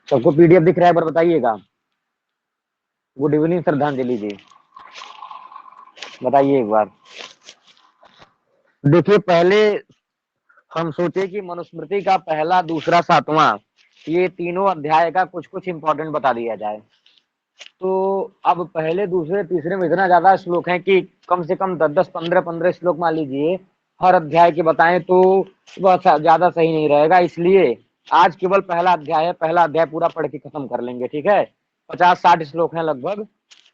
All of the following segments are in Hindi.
सबको पीडीएफ दिख रहा है, एक बार बताइएगा। गुड इवनिंग श्रद्धांजलि जी, बताइए एक बार। देखिए, पहले हम सोचे कि मनुस्मृति का पहला, दूसरा, सातवां, ये तीनों अध्याय का कुछ कुछ इंपॉर्टेंट बता दिया जाए। तो अब पहले, दूसरे, तीसरे में इतना ज्यादा श्लोक हैं कि कम से कम 10-10, 15-15 श्लोक मान लीजिए हर अध्याय के बताएं तो वह ज्यादा सही नहीं रहेगा। इसलिए आज केवल पहला अध्याय है, पहला अध्याय पूरा पढ़ के खत्म कर लेंगे, ठीक है। 50-60 श्लोक हैं लगभग,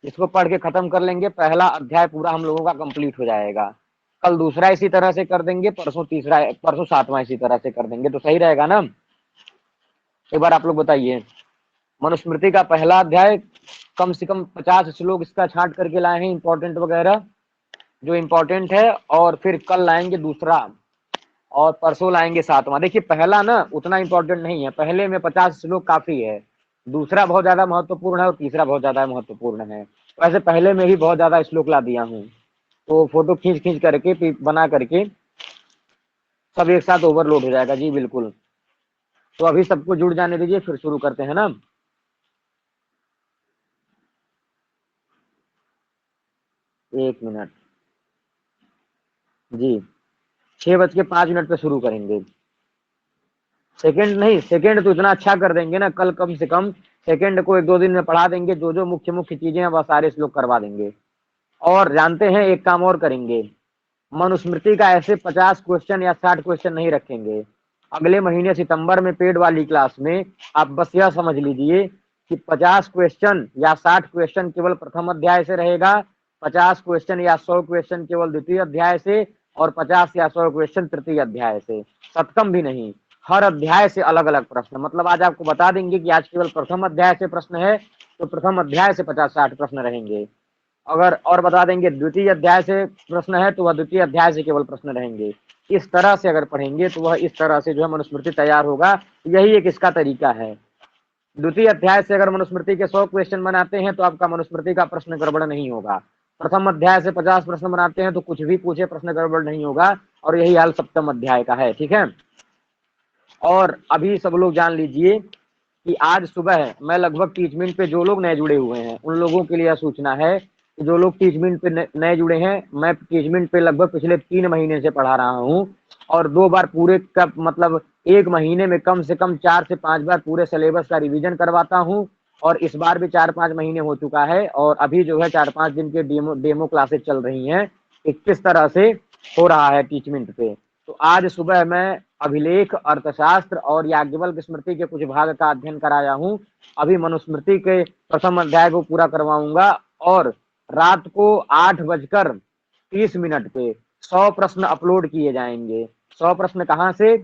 इसको पढ़ के खत्म कर लेंगे, पहला अध्याय पूरा हम लोगों का कंप्लीट हो जाएगा। कल दूसरा इसी तरह से कर देंगे, परसों तीसरा, परसों सातवां इसी तरह से कर देंगे, तो सही रहेगा ना। एक बार आप लोग बताइए, मनुस्मृति का पहला अध्याय कम से कम 50 श्लोक इसका छांट करके लाए हैं, इंपॉर्टेंट वगैरह जो इंपॉर्टेंट है, और फिर कल लाएंगे दूसरा और परसों लाएंगे सातवां। देखिए, पहला ना उतना इंपॉर्टेंट नहीं है, पहले में 50 श्लोक काफी है, दूसरा बहुत ज्यादा महत्वपूर्ण है और तीसरा बहुत ज्यादा महत्वपूर्ण है। वैसे पहले में ही बहुत ज्यादा श्लोक ला दिया हूँ, तो फोटो खींच खींच करके बना करके सब एक साथ ओवरलोड हो जाएगा जी, बिल्कुल। तो अभी सबको जुड़ जाने दीजिए, फिर शुरू करते हैं ना। एक मिनट जी, 6:05 पे शुरू करेंगे। सेकंड नहीं, सेकंड तो इतना अच्छा कर देंगे ना, कल कम से कम सेकंड को 1-2 दिन में पढ़ा देंगे, जो जो मुख्य मुख्य चीजें हैं वह सारे श्लोक करवा देंगे। और जानते हैं, एक काम और करेंगे, मनुस्मृति का ऐसे 50 क्वेश्चन या 60 क्वेश्चन नहीं रखेंगे। अगले महीने सितंबर में पेड वाली क्लास में आप बस यह समझ लीजिए कि 50 क्वेश्चन या 60 क्वेश्चन केवल प्रथम अध्याय से रहेगा, 50 क्वेश्चन या 100 क्वेश्चन केवल द्वितीय अध्याय से, और 50 या 100 क्वेश्चन तृतीय अध्याय से, सप्तम भी नहीं। हर अध्याय से अलग अलग प्रश्न, मतलब आज आपको बता देंगे कि आज केवल प्रथम अध्याय से प्रश्न है, तो प्रथम अध्याय से 50-60 प्रश्न रहेंगे। अगर और बता देंगे द्वितीय अध्याय से प्रश्न है, तो वह द्वितीय अध्याय से केवल प्रश्न रहेंगे। इस तरह से अगर पढ़ेंगे तो वह इस तरह से जो है मनुस्मृति तैयार होगा। यही एक इसका तरीका है। द्वितीय अध्याय से अगर मनुस्मृति के 100 क्वेश्चन बनाते हैं तो आपका मनुस्मृति का प्रश्न गड़बड़ नहीं होगा। प्रथम अध्याय से 50 प्रश्न बनाते हैं तो कुछ भी पूछे प्रश्न गड़बड़ नहीं होगा। और यही हाल सप्तम अध्याय का है, ठीक है। और अभी सब लोग जान लीजिए कि आज सुबह मैं लगभग टीचमेंट पे जो लोग नए जुड़े हुए हैं उन लोगों के लिए यह सूचना है कि जो लोग टीचमेंट पे नए जुड़े हैं, मैं टीचमेंट पे लगभग पिछले 3 महीने से पढ़ा रहा हूँ, और 2 बार पूरे का मतलब 1 महीने में कम से कम 4 से 5 बार पूरे सिलेबस का रिवीजन करवाता हूँ। और इस बार भी 4-5 महीने हो चुका है, और अभी जो है 4-5 दिन के डेमो क्लासेस चल रही हैं कि किस तरह से हो रहा है टीचमेंट पे। तो आज सुबह मैं अभिलेख, अर्थशास्त्र और याज्ञवल्क्य स्मृति के कुछ भाग का अध्ययन कराया हूँ। अभी मनुस्मृति के प्रथम अध्याय को पूरा करवाऊंगा, और रात को 8:30 पे 100 प्रश्न अपलोड किए जाएंगे। 100 प्रश्न कहाँ से?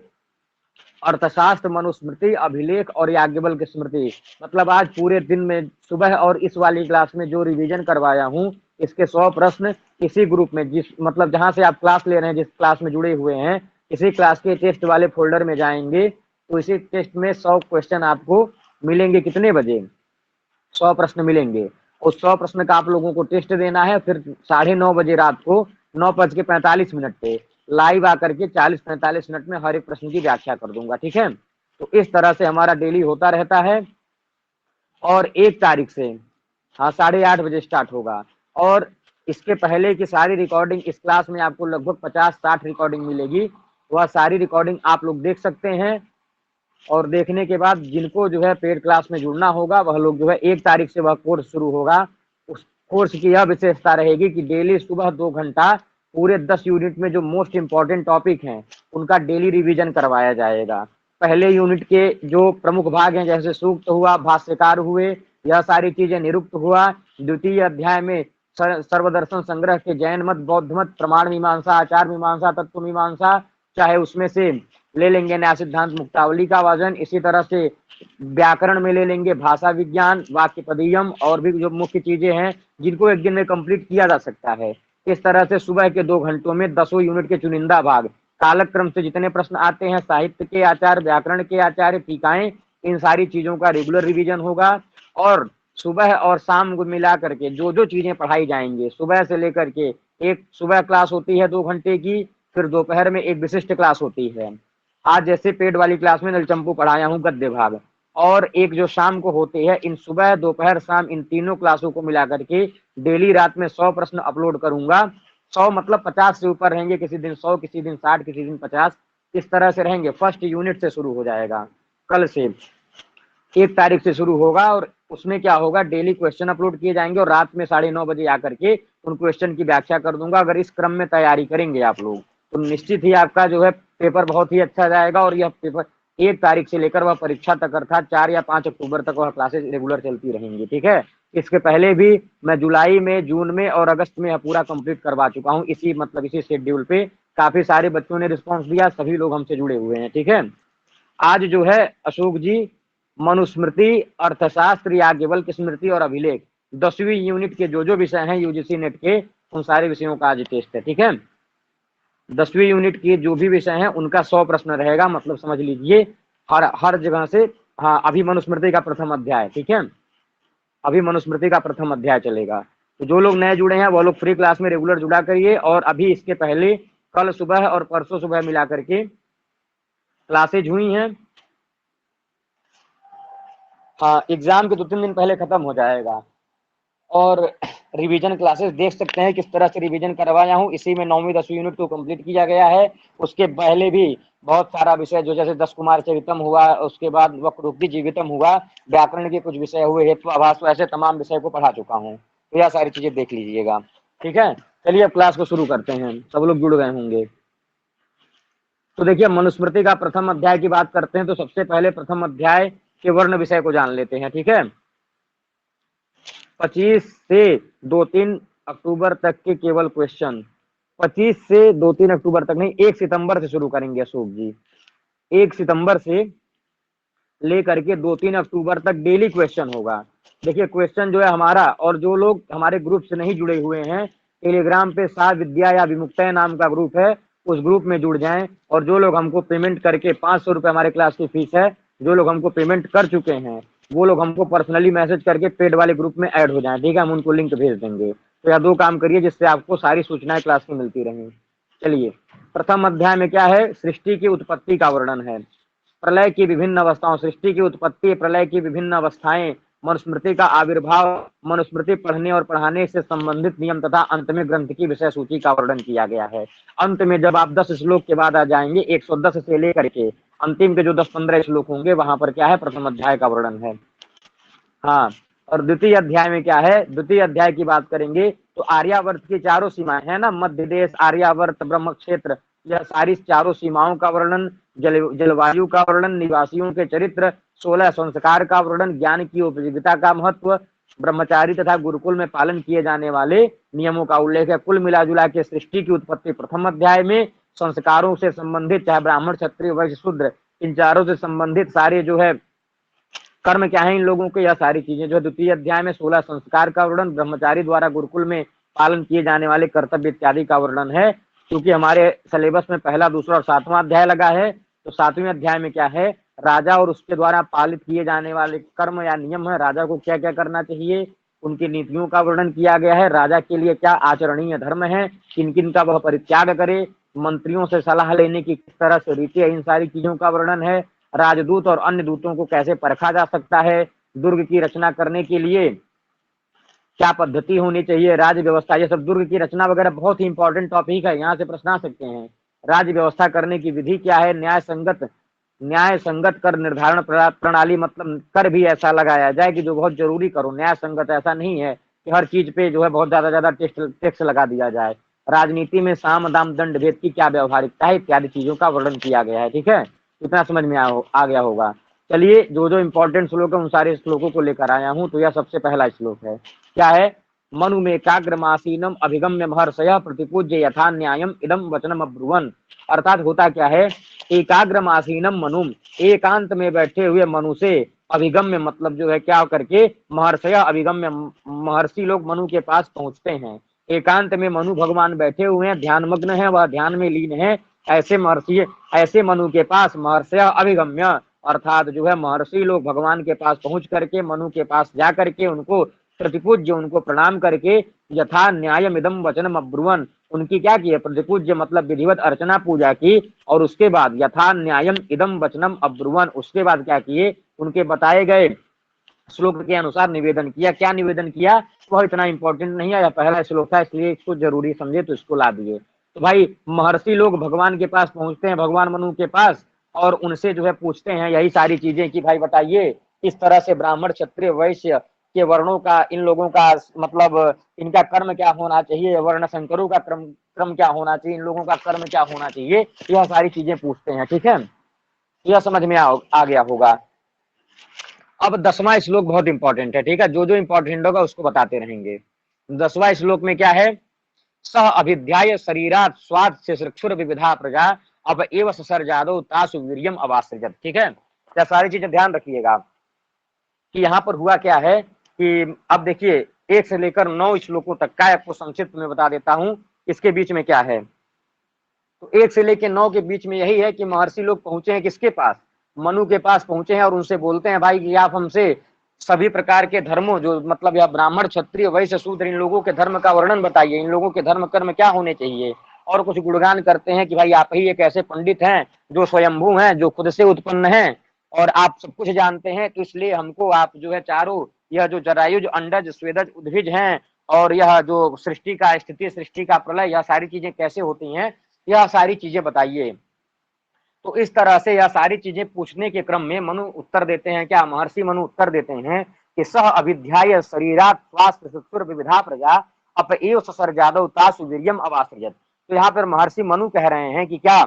अर्थशास्त्र, मनुस्मृति, अभिलेख और याज्ञवल्क्य स्मृति। मतलब आज पूरे दिन में सुबह और इस वाली क्लास में जो रिवीजन करवाया हूँ, इसके 100 प्रश्न इसी ग्रुप में, जिस मतलब जहां से आप क्लास ले रहे हैं, जिस क्लास में जुड़े हुए हैं, इसी क्लास के टेस्ट वाले फोल्डर में जाएंगे तो इसी टेस्ट में 100 क्वेश्चन आपको मिलेंगे। कितने बजे? 100 प्रश्न मिलेंगे। उस 100 प्रश्न का आप लोगों को टेस्ट देना है। फिर 9:30 रात को 9:45 पे लाइव आकर के 40-45 मिनट में हर एक प्रश्न की व्याख्या कर दूंगा, ठीक है। तो इस तरह से हमारा डेली होता रहता है। और 1 तारीख से, हाँ, 8:30 स्टार्ट होगा। और इसके पहले की सारी रिकॉर्डिंग इस क्लास में आपको लगभग 50-60 रिकॉर्डिंग मिलेगी। वह सारी रिकॉर्डिंग आप लोग देख सकते हैं। और देखने के बाद जिनको जो है पेड क्लास में जुड़ना होगा, वह लोग जो है 1 तारीख से वह कोर्स शुरू होगा। उस कोर्स की यह विशेषता रहेगी कि डेली सुबह 2 घंटा पूरे 10 यूनिट में जो मोस्ट इंपॉर्टेंट टॉपिक हैं उनका डेली रिवीजन करवाया जाएगा। पहले यूनिट के जो प्रमुख भाग हैं, जैसे सूक्त हुआ, भाष्यकार हुए, यह सारी चीजें, निरुक्त हुआ। द्वितीय अध्याय में सर्वदर्शन संग्रह के जैन मत, बौद्ध मत, प्रमाण मीमांसा, आचार मीमांसा, तत्व मीमांसा, चाहे उसमें से ले लेंगे न्याय सिद्धांत मुक्तावली का वजन। इसी तरह से व्याकरण में ले लेंगे भाषा विज्ञान, वाक्य पदीयम, और भी जो मुख्य चीजें हैं जिनको एक दिन में कंप्लीट किया जा सकता है। इस तरह से सुबह के 2 घंटों में 10 यूनिट के चुनिंदा भाग, कालक्रम से जितने प्रश्न आते हैं, साहित्य के आचार, व्याकरण के आचार्य, टीकाएं, इन सारी चीजों का रेगुलर रिवीजन होगा। और सुबह और शाम को मिला करके जो जो चीजें पढ़ाई जाएंगे, सुबह से लेकर के, एक सुबह क्लास होती है 2 घंटे की, फिर दोपहर में एक विशिष्ट क्लास होती है। आज जैसे पेड वाली क्लास में नलचंपू पढ़ाया हूँ गद्य भाग, और एक जो शाम को होते हैं, इन सुबह दोपहर शाम इन तीनों क्लासों को मिला करके डेली रात में 100 प्रश्न अपलोड करूंगा। 100 मतलब 50 से ऊपर रहेंगे, किसी दिन 100, किसी दिन 60, किसी दिन 50, इस तरह से रहेंगे। फर्स्ट यूनिट से शुरू हो जाएगा, कल से 1 तारीख से शुरू होगा। और उसमें क्या होगा, डेली क्वेश्चन अपलोड किए जाएंगे और रात में 9:30 बजे आकर के उन क्वेश्चन की व्याख्या कर दूंगा। अगर इस क्रम में तैयारी करेंगे आप लोग तो निश्चित ही आपका जो है पेपर बहुत ही अच्छा जाएगा। और यह पेपर 1 तारीख से लेकर वह परीक्षा तक, अर्थात 4 या 5 अक्टूबर तक वह क्लासेस रेगुलर चलती रहेंगी, ठीक है। इसके पहले भी मैं जुलाई में, जून में और अगस्त में पूरा कंप्लीट करवा चुका हूँ, इसी शेड्यूल पे। काफी सारे बच्चों ने रिस्पॉन्स दिया, सभी लोग हमसे जुड़े हुए हैं, ठीक है। आज जो है अशोक जी, मनुस्मृति, अर्थशास्त्र, याज्ञवल्क्य स्मृति और अभिलेख 10वीं यूनिट के जो विषय हैं यूजीसी नेट के, उन सारे विषयों का आज टेस्ट है, ठीक है। 10वीं यूनिट के जो भी विषय हैं उनका 100 प्रश्न रहेगा, मतलब समझ लीजिए हर जगह से। हाँ, अभी मनुस्मृति का प्रथम अध्याय, ठीक है, अभी मनुस्मृति का प्रथम अध्याय चलेगा। तो जो लोग नए जुड़े हैं वो लोग फ्री क्लास में रेगुलर जुड़ा करिए। और अभी इसके पहले कल सुबह और परसों सुबह मिला करके क्लासेज हुई हैं। हाँ, एग्जाम के 2-3 दिन पहले खत्म हो जाएगा। और रिवीजन क्लासेस देख सकते हैं किस तरह से रिवीजन करवाया हूँ। इसी में 9वीं 10वीं यूनिट को कंप्लीट किया गया है। उसके पहले भी बहुत सारा विषय, जो जैसे 10 कुमार चरितम हुआ, उसके बाद वक्रोक्ति जीवितम हुआ, व्याकरण के कुछ विषय हुए, हेतु आभास, ऐसे तमाम विषय को पढ़ा चुका हूँ। तो यह सारी चीजें देख लीजिएगा, ठीक है। चलिए अब क्लास को शुरू करते हैं, सब लोग जुड़ गए होंगे। तो देखिए, मनुस्मृति का प्रथम अध्याय की बात करते हैं तो सबसे पहले प्रथम अध्याय के वर्ण विषय को जान लेते हैं, ठीक है। 25 से 2-3 अक्टूबर तक के केवल क्वेश्चन, 25 से 2-3 अक्टूबर तक नहीं, 1 सितंबर से शुरू करेंगे अशोक जी। 1 सितंबर से लेकर के 2-3 अक्टूबर तक डेली क्वेश्चन होगा। देखिए, क्वेश्चन जो है हमारा, और जो लोग हमारे ग्रुप से नहीं जुड़े हुए हैं, टेलीग्राम पे सा विद्या या विमुक्तय नाम का ग्रुप है, उस ग्रुप में जुड़ जाएं। और जो लोग हमको पेमेंट करके, 500 रुपये हमारे क्लास की फीस है, जो लोग हमको पेमेंट कर चुके हैं वो लोग हमको पर्सनली मैसेज करके पेड वाले ग्रुप में ऐड हो जाएं, ठीक है। हम उनको लिंक भेज देंगे। तो यह 2 काम करिए जिससे आपको सारी सूचनाएं क्लास की मिलती रहें। चलिए, प्रथम अध्याय में क्या है, सृष्टि की उत्पत्ति का वर्णन है। प्रलय की विभिन्न अवस्थाओं, सृष्टि की उत्पत्ति, प्रलय की विभिन्न अवस्थाएं, मनुस्मृति का आविर्भाव, मनुस्मृति पढ़ने और पढ़ाने से संबंधित नियम तथा अंत में ग्रंथ की विषय सूची का वर्णन किया गया है। अंत में जब आप 10 श्लोक के बाद आ जाएंगे, 110 से लेकर के अंतिम के जो 10-15 श्लोक होंगे, वहां पर क्या है, प्रथम अध्याय का वर्णन है। हाँ, और द्वितीय अध्याय में क्या है, द्वितीय अध्याय की बात करेंगे तो आर्यावर्त की चारों सीमाएं है ना, मध्य देश, आर्यावर्त, ब्रह्म क्षेत्र, यह सारी चारों सीमाओं का वर्णन, जलवायु का वर्णन, निवासियों के चरित्र, 16 संस्कार का वर्णन, ज्ञान की उपयोगिता का महत्व, ब्रह्मचारी तथा गुरुकुल में पालन किए जाने वाले नियमों का उल्लेख है। कुल मिलाजुला के सृष्टि की उत्पत्ति प्रथम अध्याय में, संस्कारों से संबंधित, चाहे ब्राह्मण, क्षत्रिय, वैश्य, शूद्र, इन चारों से संबंधित सारे जो है कर्म क्या है इन लोगों के, यह सारी चीजें जो है द्वितीय अध्याय में। 16 संस्कार का वर्णन, ब्रह्मचारी द्वारा गुरुकुल में पालन किए जाने वाले कर्तव्य इत्यादि का वर्णन है। क्योंकि हमारे सिलेबस में पहला, दूसरा और 7वां अध्याय लगा है, तो 7वें अध्याय में क्या है, राजा और उसके द्वारा पालित किए जाने वाले कर्म या नियम है, राजा को क्या क्या करना चाहिए, उनकी नीतियों का वर्णन किया गया है। राजा के लिए क्या आचरणीय धर्म है, किन किन का वह परित्याग करे, मंत्रियों से सलाह लेने की किस तरह से रीति है, इन सारी चीजों का वर्णन है। राजदूत और अन्य दूतों को कैसे परखा जा सकता है, दुर्ग की रचना करने के लिए क्या पद्धति होनी चाहिए, राज्य व्यवस्था, ये सब दुर्ग की रचना वगैरह बहुत ही इंपॉर्टेंट टॉपिक है, यहाँ से प्रश्न आ सकते हैं। राज्य व्यवस्था करने की विधि क्या है, न्याय संगत कर निर्धारण प्रणाली, मतलब कर भी ऐसा लगाया जाए कि जो बहुत जरूरी करो, न्याय संगत, ऐसा नहीं है कि हर चीज पे जो है बहुत ज्यादा टैक्स लगा दिया जाए। राजनीति में साम दाम दंड भेद की क्या व्यवहारिकता है, इत्यादि चीजों का वर्णन किया गया है, ठीक है। इतना समझ में आ गया होगा। चलिए, जो इंपॉर्टेंट श्लोक है उन सारे श्लोकों को लेकर आया हूं। तो यह सबसे पहला श्लोक है, क्या है, मनु में काग्रमासीनम अभिगम्य महर्षय प्रतिपूज्य यथा न्यायम इदम वचनम अब्रुवन। अर्थात होता क्या है, एकाग्रमासीनम मनुम, एकांत में बैठे हुए मनु से, अभिगम्य मतलब जो है क्या करके, महर्षय, अभिगम्य महर्षि लोग मनु के पास पहुंचते हैं। एकांत में मनु भगवान बैठे हुए हैं, ध्यान मग्न है, वह ध्यान में लीन है। ऐसे महर्षि, ऐसे मनु के पास महर्षय अभिगम्य, अर्थात जो है महर्षि लोग भगवान के पास पहुंच करके, मनु के पास जा करके उनको प्रतिपूज्य, उनको प्रणाम करके, यथा न्यायम इदम वचनम अब्रुवन, उनकी क्या की है, प्रतिपूज्य मतलब विधिवत अर्चना पूजा की। और उसके बाद यथा न्यायम इदम वचनम अब्रुवन, उसके बाद क्या किए, उनके बताए गए श्लोक के अनुसार निवेदन किया। क्या निवेदन किया वह इतना इंपॉर्टेंट नहीं है, यह पहला श्लोक था इसलिए इसको जरूरी समझे तो इसको ला दिए। तो भाई महर्षि लोग भगवान के पास पहुंचते हैं, भगवान मनु के पास, और उनसे जो है पूछते हैं यही सारी चीजें कि भाई बताइए इस तरह से ब्राह्मण क्षत्रिय वैश्य के वर्णों का, इन लोगों का मतलब इनका कर्म क्या होना चाहिए, वर्ण संकरों का क्रम क्रम क्या होना चाहिए, इन लोगों का कर्म क्या होना चाहिए, यह सारी चीजें पूछते हैं। ठीक है, यह समझ में आ गया होगा। अब 10वां श्लोक बहुत इंपॉर्टेंट है। ठीक है, जो जो इंपॉर्टेंट होगा उसको बताते रहेंगे। 10वां श्लोक में क्या है, सह अभिध्याय शरीरात स्वाद से सृक्षुर विविधा प्रजा अब एव ससर जादव तासु वीर्यम अवासृजत। ठीक है, यह सारी चीजें ध्यान रखिएगा कि यहाँ पर हुआ क्या है कि अब देखिए 1 से लेकर 9 श्लोकों तक का आपको संक्षिप्त में बता देता हूं। इसके बीच में क्या है, तो 1 से लेकर 9 के बीच में यही है कि महर्षि लोग पहुंचे हैं किसके पास, मनु के पास पहुंचे हैं और उनसे बोलते हैं भाई कि आप हमसे सभी प्रकार के धर्मों, जो मतलब यह ब्राह्मण क्षत्रिय वैश्य शूद्र, इन लोगों के धर्म का वर्णन बताइए, इन लोगों के धर्म कर्म क्या होने चाहिए। और कुछ गुणगान करते हैं कि भाई आप ही एक ऐसे पंडित हैं जो स्वयंभू हैं, जो खुद से उत्पन्न हैं और आप सब कुछ जानते हैं, तो इसलिए हमको आप जो है चारों यह जो जरायुज अंडज स्वेदज उद्भिज हैं और यह जो सृष्टि का स्थिति सृष्टि का प्रलय, यह सारी चीजें कैसे होती हैं, यह सारी चीजें बताइए। तो इस तरह से यह सारी चीजें पूछने के क्रम में मनु उत्तर देते हैं, क्या महर्षि मनु उत्तर देते हैं कि सह अभिध्याय शरीरात स्वास्थ्य सुक्षुर विविधा प्रजा अप एव ससर जादव तासु वीर्यम अवासृजत। तो यहाँ पर महर्षि मनु कह रहे हैं कि क्या,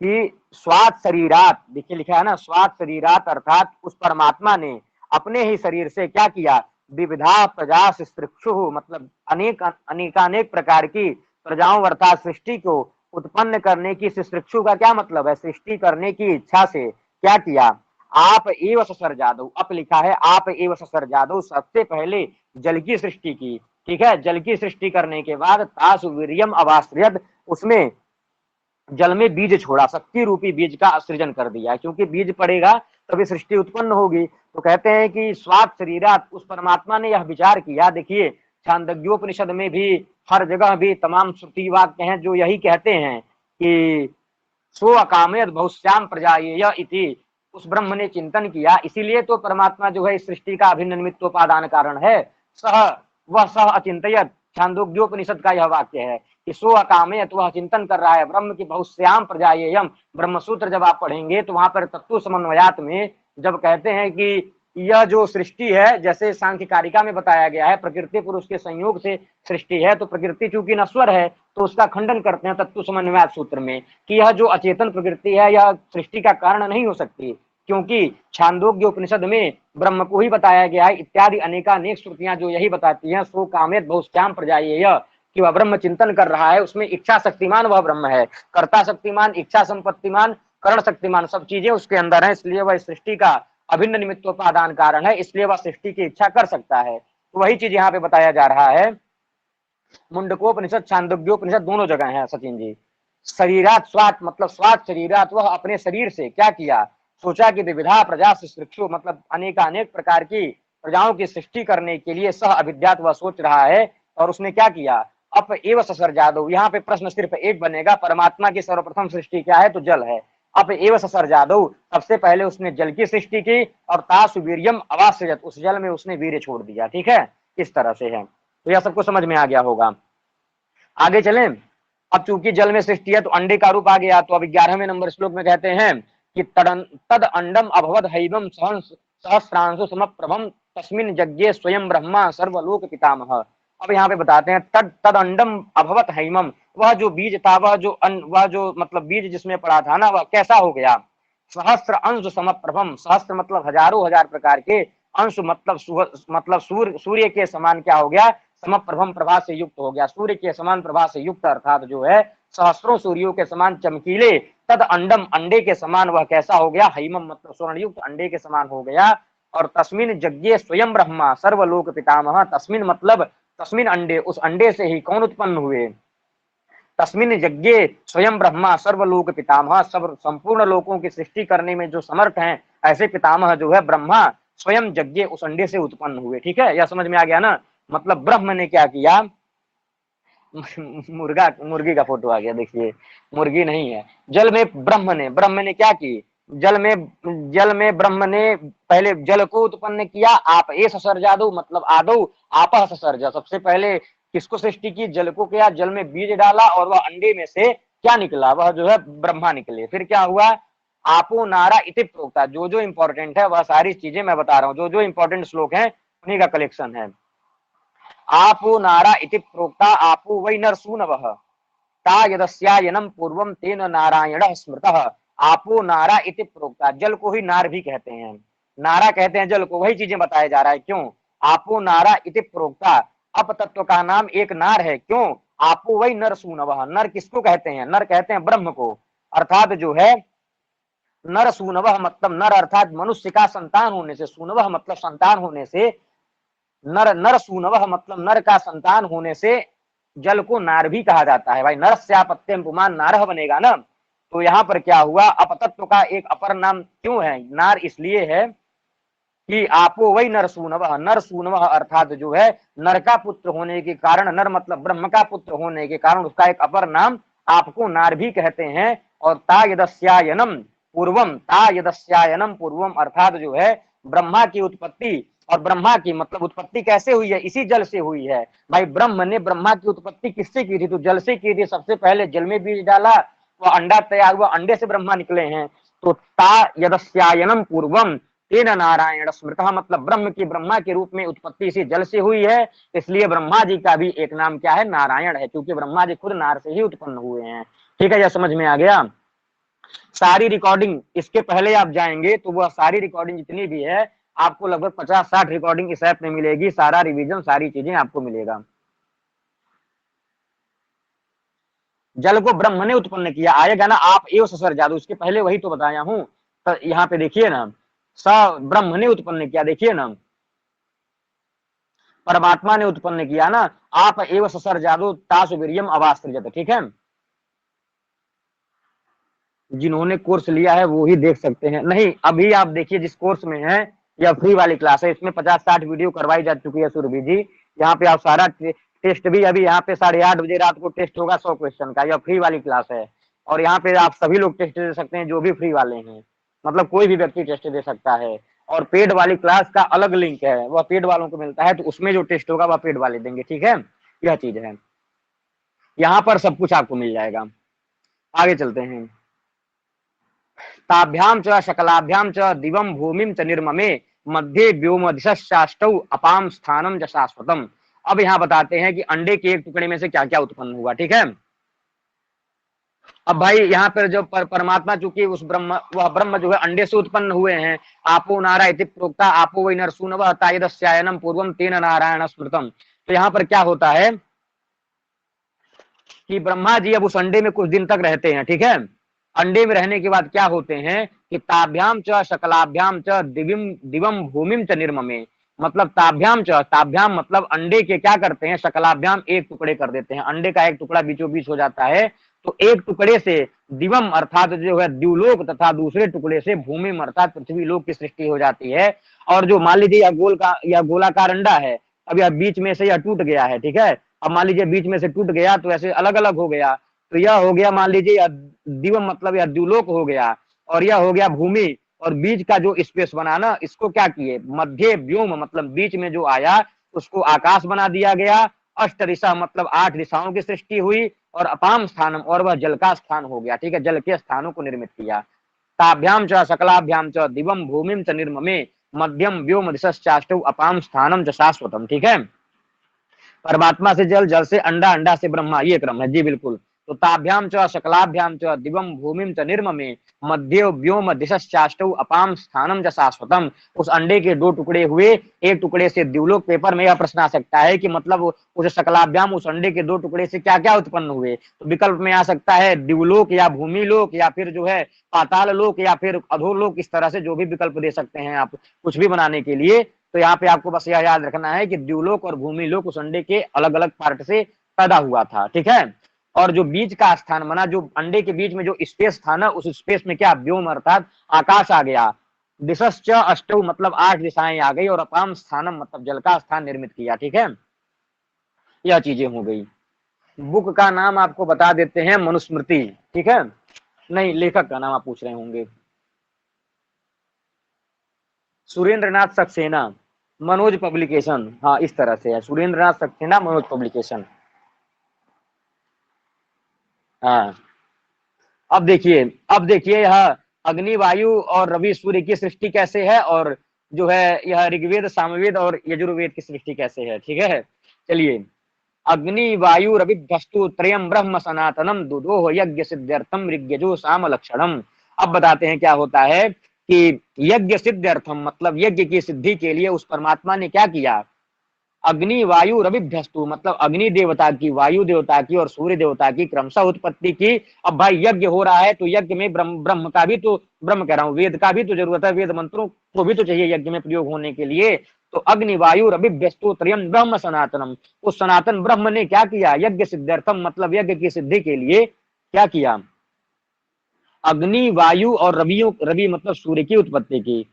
कि स्वाद शरीरात, देखिए लिखा है ना, स्वाद शरीरात अर्थात उस परमात्मा ने अपने ही शरीर से क्या किया, विविधा प्रजा सृक्षु मतलब अनेकानेक प्रकार की प्रजाओं अर्थात सृष्टि को उत्पन्न करने की, सृक्षु का क्या मतलब है, सृष्टि करने की इच्छा से क्या किया, आप एव ससर जादव, अप लिखा है आप एव ससर जादव, सबसे पहले जल की सृष्टि की। ठीक है, जल की सृष्टि करने के बाद तासु वीर्यम अवासृजत, उसमें जल में बीज छोड़ा, शक्ति रूपी बीज का सृजन कर दिया, क्योंकि बीज पड़ेगा तभी सृष्टि उत्पन्न होगी। तो कहते हैं कि स्वाद शरीरात, उस परमात्मा ने यह विचार किया। देखिए छांदोग्योपनिषद में भी हर जगह भी तमाम श्रुति वाक्य हैं जो यही कहते हैं कि सो अकामयत बहुश्याम प्रजायेय इति, उस ब्रह्म ने चिंतन किया, इसीलिए तो परमात्मा जो है इस सृष्टि का अभिन्न निमित्तोपादान कारण है। सह वह सह अचिंतयत, छांदोग्योपनिषद का यह वाक्य है कि सो अकामयत, वह चिंतन कर रहा है ब्रह्म की बहुश्याम प्रजायेयम। ब्रह्म सूत्र जब आप पढ़ेंगे तो वहां पर तत्व समन्वयात में जब कहते हैं कि यह जो सृष्टि है, जैसे सांख्य कारिका में बताया गया है प्रकृति पुरुष के संयोग से सृष्टि है, तो प्रकृति चूंकि नश्वर है तो उसका खंडन करते हैं तत्व समन्वयात सूत्र में कि यह जो अचेतन प्रकृति है यह सृष्टि का कारण नहीं हो सकती, क्योंकि छांदोग्य उपनिषद में ब्रह्म को ही बताया गया है इत्यादि अनेकानेक श्रुतियां जो यही बताती हैं, सो कामेत बहुश्याम प्रजायेय, कि वह ब्रह्म चिंतन कर रहा है, उसमें इच्छा शक्तिमान वह ब्रह्म है, कर्ता शक्तिमान, इच्छा संपत्तिमान, करण शक्तिमान, सब चीजें उसके अंदर है, इसलिए वह सृष्टि का अभिन्न निमित्तोपादान कारण है, इसलिए वह सृष्टि की इच्छा कर सकता है। तो वही चीज यहाँ पे बताया जा रहा है। मुंडकोपनिषद छांदोग्योपनिषद दोनों जगह है सचिन जी। शरीरात स्वात मतलब स्वात शरीरात, वह अपने शरीर से क्या किया, सोचा कि विविधा प्रजा सृक्षु मतलब अनेकानेक प्रकार की प्रजाओं की सृष्टि करने के लिए सह अभिध्यात वह सोच रहा है, और उसने क्या किया, अप एव ससर जादव। यहाँ पे प्रश्न सिर्फ एक बनेगा, परमात्मा की सर्वप्रथम सृष्टि क्या है, तो जल है। अप एव ससर जादव, सबसे पहले उसने जल की सृष्टि की, और तासु वीर्यम अवासृजत, उस जल में उसने वीर्य छोड़ दिया। ठीक है, इस तरह से है। तो यह सबको समझ में आ गया होगा। आगे चलें। अब चूंकि जल में सृष्टि है तो अंडे का रूप आ गया, तो अब 11वें नंबर श्लोक में कहते हैं कि तद अंडम अभवद हैवम सहस्रांशु समप्रभम तस्मिन् यज्ञे स्वयं ब्रह्मा सर्वलोक पितामह। अब यहाँ पे बताते हैं तद अंडम अभवत हैमम, वह जो बीज था, वह जो मतलब बीज जिसमें पड़ा था ना, वह कैसा हो गया, सहस्त्र अंश समप्रभम, सहस्त्र मतलब हजारों हजार प्रकार के, अंश मतलब सूर्य के समान क्या हो गया, समप्रभम प्रभा से युक्त हो गया, सूर्य के समान प्रभा से युक्त अर्थात जो है सहस्त्रों सूर्यों के समान चमकीले, तद अंडम अंडे के समान वह कैसा हो गया, हैमम मतलब स्वर्णयुक्त अंडे के समान हो गया, और तस्मिन यज्ञे स्वयं ब्रह्मा सर्वलोक पितामह, तस्मिन मतलब तस्मिन अंडे, उस अंडे से ही कौन उत्पन्न हुए, तस्मिन यज्ञे स्वयं ब्रह्मा सर्वलोक पितामह, सब संपूर्ण लोकों की सृष्टि करने में जो समर्थ हैं ऐसे पितामह जो है ब्रह्मा स्वयं यज्ञ उस अंडे से उत्पन्न हुए। ठीक है, यह समझ में आ गया ना, मतलब ब्रह्म ने क्या किया, मुर्गी का फोटो आ गया, देखिए मुर्गी नहीं है, जल में ब्रह्म ने क्या की, जल में ब्रह्म ने पहले जल को उत्पन्न किया। आप ए ससर्जादु मतलब आदौ आपः ससर्ज, सबसे पहले किसको सृष्टि की? जल को किया, जल में बीज डाला और वह अंडे में से क्या निकला? वह जो है ब्रह्मा निकले। फिर क्या हुआ? आपो नारा इति प्रोक्ता। जो जो इंपॉर्टेंट है वह सारी चीजें मैं बता रहा हूँ, जो जो इंपॉर्टेंट श्लोक है उन्हीं का कलेक्शन है। आपो नारा इति प्रोक्ता आपो वै नरसूनवः ता यदस्यायनम पूर्वम तेन नारायण स्मृतः। आपो नारा इति प्रोक्ता, जल को ही नार भी कहते हैं, नारा कहते हैं जल को, वही चीजें बताया जा रहा है। क्यों? आपो नारा इति प्रोक्ता, अप तत्व का नाम एक नार है। क्यों? आपो वही नर सूनवः, नर किसको कहते हैं? नर कहते हैं ब्रह्म को, अर्थात जो है नर सूनवः मतलब नर अर्थात मनुष्य का संतान होने से, सूनवः मतलब संतान होने से, नर नर सूनवः मतलब नर का संतान होने से जल को नार भी कहा जाता है। भाई नरस्यापत्यम पुमान नारह बनेगा ना। तो यहाँ पर क्या हुआ? अपतत्व का एक अपर नाम क्यों है नार? इसलिए है कि आपो वही नर सूनवः, नर सूनवः अर्थात जो है नर का पुत्र होने के कारण, नर मतलब ब्रह्म का पुत्र होने के कारण उसका एक अपर नाम आपको नार भी कहते हैं। और ता यदस्यायनम पूर्वम, ता यदस्यायनम पूर्वम अर्थात जो है ब्रह्मा की उत्पत्ति, और ब्रह्मा की मतलब उत्पत्ति कैसे हुई है? इसी जल से हुई है। भाई ब्रह्म ने ब्रह्मा की उत्पत्ति किससे की थी? तो जल से की थी। सबसे पहले जल में बीज डाला, वो अंडा तैयार हुआ, अंडे से ब्रह्मा निकले हैं। तो ता यदस्यायनम पूर्वम तेन नारायण स्मृतः मतलब ब्रह्म की, ब्रह्मा के रूप में उत्पत्ति इसी जल से हुई है। इसलिए ब्रह्मा जी का भी एक नाम क्या है? नारायण है, क्योंकि ब्रह्मा जी खुद नार से ही उत्पन्न हुए हैं। ठीक है, यह समझ में आ गया? सारी रिकॉर्डिंग इसके पहले आप जाएंगे तो वह सारी रिकॉर्डिंग जितनी भी है आपको लगभग 50-60 रिकॉर्डिंग इस ऐप में मिलेगी, सारा रिवीजन सारी चीजें आपको मिलेगा। जल को ब्रह्म ने उत्पन्न किया, आएगा ना आप एव ससर जादू, इसके पहले वही तो बताया हूं। तो यहाँ पे देखिए ना, स ब्रह्म ने उत्पन्न किया, देखिए ना परमात्मा ने उत्पन्न किया ना। आप एव ससर जादू तासु वीर्यम अवास्त्रजत। ठीक है, जिन्होंने कोर्स लिया है वो ही देख सकते हैं। नहीं, अभी आप देखिए जिस कोर्स में है, यह फ्री वाली क्लास है, इसमें 50-60 वीडियो करवाई जा चुकी है सुरभि जी। यहाँ पे आप सारा टेस्ट भी अभी यहाँ पे 8:30 बजे रात को टेस्ट होगा 100 क्वेश्चन का, यह फ्री वाली क्लास है। और यहाँ पे आप सभी लोग टेस्ट दे सकते हैं जो भी फ्री वाले हैं, मतलब कोई भी व्यक्ति टेस्ट दे सकता है। और पेड वाली क्लास का अलग लिंक है, वह पेड वालों को मिलता है, तो उसमें जो टेस्ट होगा वह पेड वाले देंगे। ठीक है, यह चीज है, यहाँ पर सब कुछ आपको मिल जाएगा। आगे चलते हैं। ताभ्याम च शकलाभ्याम च दिवम भूमिम च निर्ममे मध्ये व्योम दिशाष्टौ अपाम स्थानम च शाश्वतम। अब यहाँ बताते हैं कि अंडे के एक टुकड़े में से क्या क्या उत्पन्न हुआ। ठीक है, अब भाई यहाँ पर जो परमात्मा चूंकि उस ब्रह्म, वह ब्रह्म जो है अंडे से उत्पन्न हुए हैं। आपो नारा इति प्रोक्ता आपो वै नरसूनवः तायदस्यायनम पूर्वम तेन नारायण स्मृतम। तो यहाँ पर क्या होता है कि ब्रह्मा जी अब उस अंडे में कुछ दिन तक रहते हैं। ठीक है, अंडे में रहने के बाद क्या होते हैं कि ताभ्याम च शकलाभ्याम च दिवम भूमिम च निर्ममे मतलब ताभ्याम च, ताभ्याम मतलब अंडे के क्या करते हैं? शकलाभ्याम एक टुकड़े कर देते हैं, अंडे का एक टुकड़ा बीचों बीच हो जाता है। तो एक टुकड़े से दिवम अर्थात जो है द्युलोक तथा दूसरे टुकड़े से भूमि अर्थात पृथ्वी लोक की सृष्टि हो जाती है। और जो मान लीजिए या गोलाकार अंडा है, अब यह बीच में से यह टूट गया है। ठीक है, अब मान लीजिए बीच में से टूट गया तो ऐसे अलग अलग हो गया, तो यह हो गया मान लीजिए यह दिवम मतलब यह द्युलोक हो गया, और यह हो गया भूमि। और बीच का जो स्पेस बना ना, इसको क्या किए? मध्य व्योम मतलब बीच में जो आया उसको आकाश बना दिया गया। अष्ट दिशा मतलब 8 दिशाओं की सृष्टि हुई। और अपाम स्थानम और वह जल का स्थान हो गया। ठीक है, जल के स्थानों को निर्मित किया। ताभ्याम च सकलाभ्याम च दिवम भूमिम च निर्ममे मध्यम व्योम दिशश्चाष्टौ अपाम स्थानम च शाश्वतम। ठीक है, परमात्मा से जल, जल से अंडा, अंडा से ब्रह्मा, ये क्रम है जी बिल्कुल। तो ताभ्याम च शकलाभ्याम च दिवम भूमिम च निर्ममे मध्य व्योम दिशश्चाष्टौ अपाम स्थानम च शाश्वतम। उस अंडे के 2 टुकड़े हुए, एक टुकड़े से द्युलोक। पेपर में यह प्रश्न आ सकता है कि मतलब उस शकलाभ्याम उस अंडे के 2 टुकड़े से क्या क्या उत्पन्न हुए? तो विकल्प में आ सकता है द्युलोक या भूमि लोक या फिर जो है पाताल लोक या फिर अधोलोक, इस तरह से जो भी विकल्प दे सकते हैं आप कुछ भी बनाने के लिए। तो यहाँ पे आपको बस यह याद रखना है कि द्युलोक और भूमि लोक उस अंडे के अलग अलग पार्ट से पैदा हुआ था। ठीक है, और जो बीज का स्थान बना, जो अंडे के बीच में जो स्पेस था ना, उस स्पेस में क्या? व्योम अर्थात आकाश आ गया। दिशश्च अष्टौ मतलब 8 दिशाएं आ गई। और अपाम स्थानम मतलब जल का स्थान निर्मित किया। ठीक है, यह चीजें हो गई। बुक का नाम आपको बता देते हैं, मनुस्मृति। ठीक है, नहीं लेखक का नाम आप पूछ रहे होंगे। सुरेंद्र नाथ सक्सेना, मनोज पब्लिकेशन। हाँ इस तरह से है, सुरेंद्र नाथ सक्सेना, मनोज पब्लिकेशन। हाँ अब देखिए यह अग्नि वायु और रवि सूर्य की सृष्टि कैसे है, और जो है यह ऋग्वेद सामवेद और यजुर्वेद की सृष्टि कैसे है। ठीक है, चलिए। अग्नि वायु रविभ्यस्तु त्रयं ब्रह्म सनातनम दुदोह यज्ञ सिद्ध्यर्थम ऋग्यजु साम लक्षणम। अब बताते हैं क्या होता है कि यज्ञ सिद्ध्यर्थम मतलब यज्ञ की सिद्धि के लिए उस परमात्मा ने क्या किया। अग्नि वायु रविभ्यस्तु मतलब अग्नि देवता की, वायु देवता की और सूर्य देवता की क्रमशः उत्पत्ति की। अब भाई यज्ञ हो रहा है तो यज्ञ में ब्रह्म का भी तो, ब्रह्म कह रहा हूँ, वेद का भी तो जरूरत है, वेद मंत्रों को भी तो चाहिए यज्ञ में प्रयोग होने के लिए। तो अग्नि वायु रविभ्यस्तु त्रयं ब्रह्म सनातनम, उस सनातन ब्रह्म ने क्या किया, यज्ञ सिद्ध्यर्थम मतलब यज्ञ की सिद्धि के लिए क्या किया, अग्नि वायु और रवि मतलब सूर्य की उत्पत्ति की।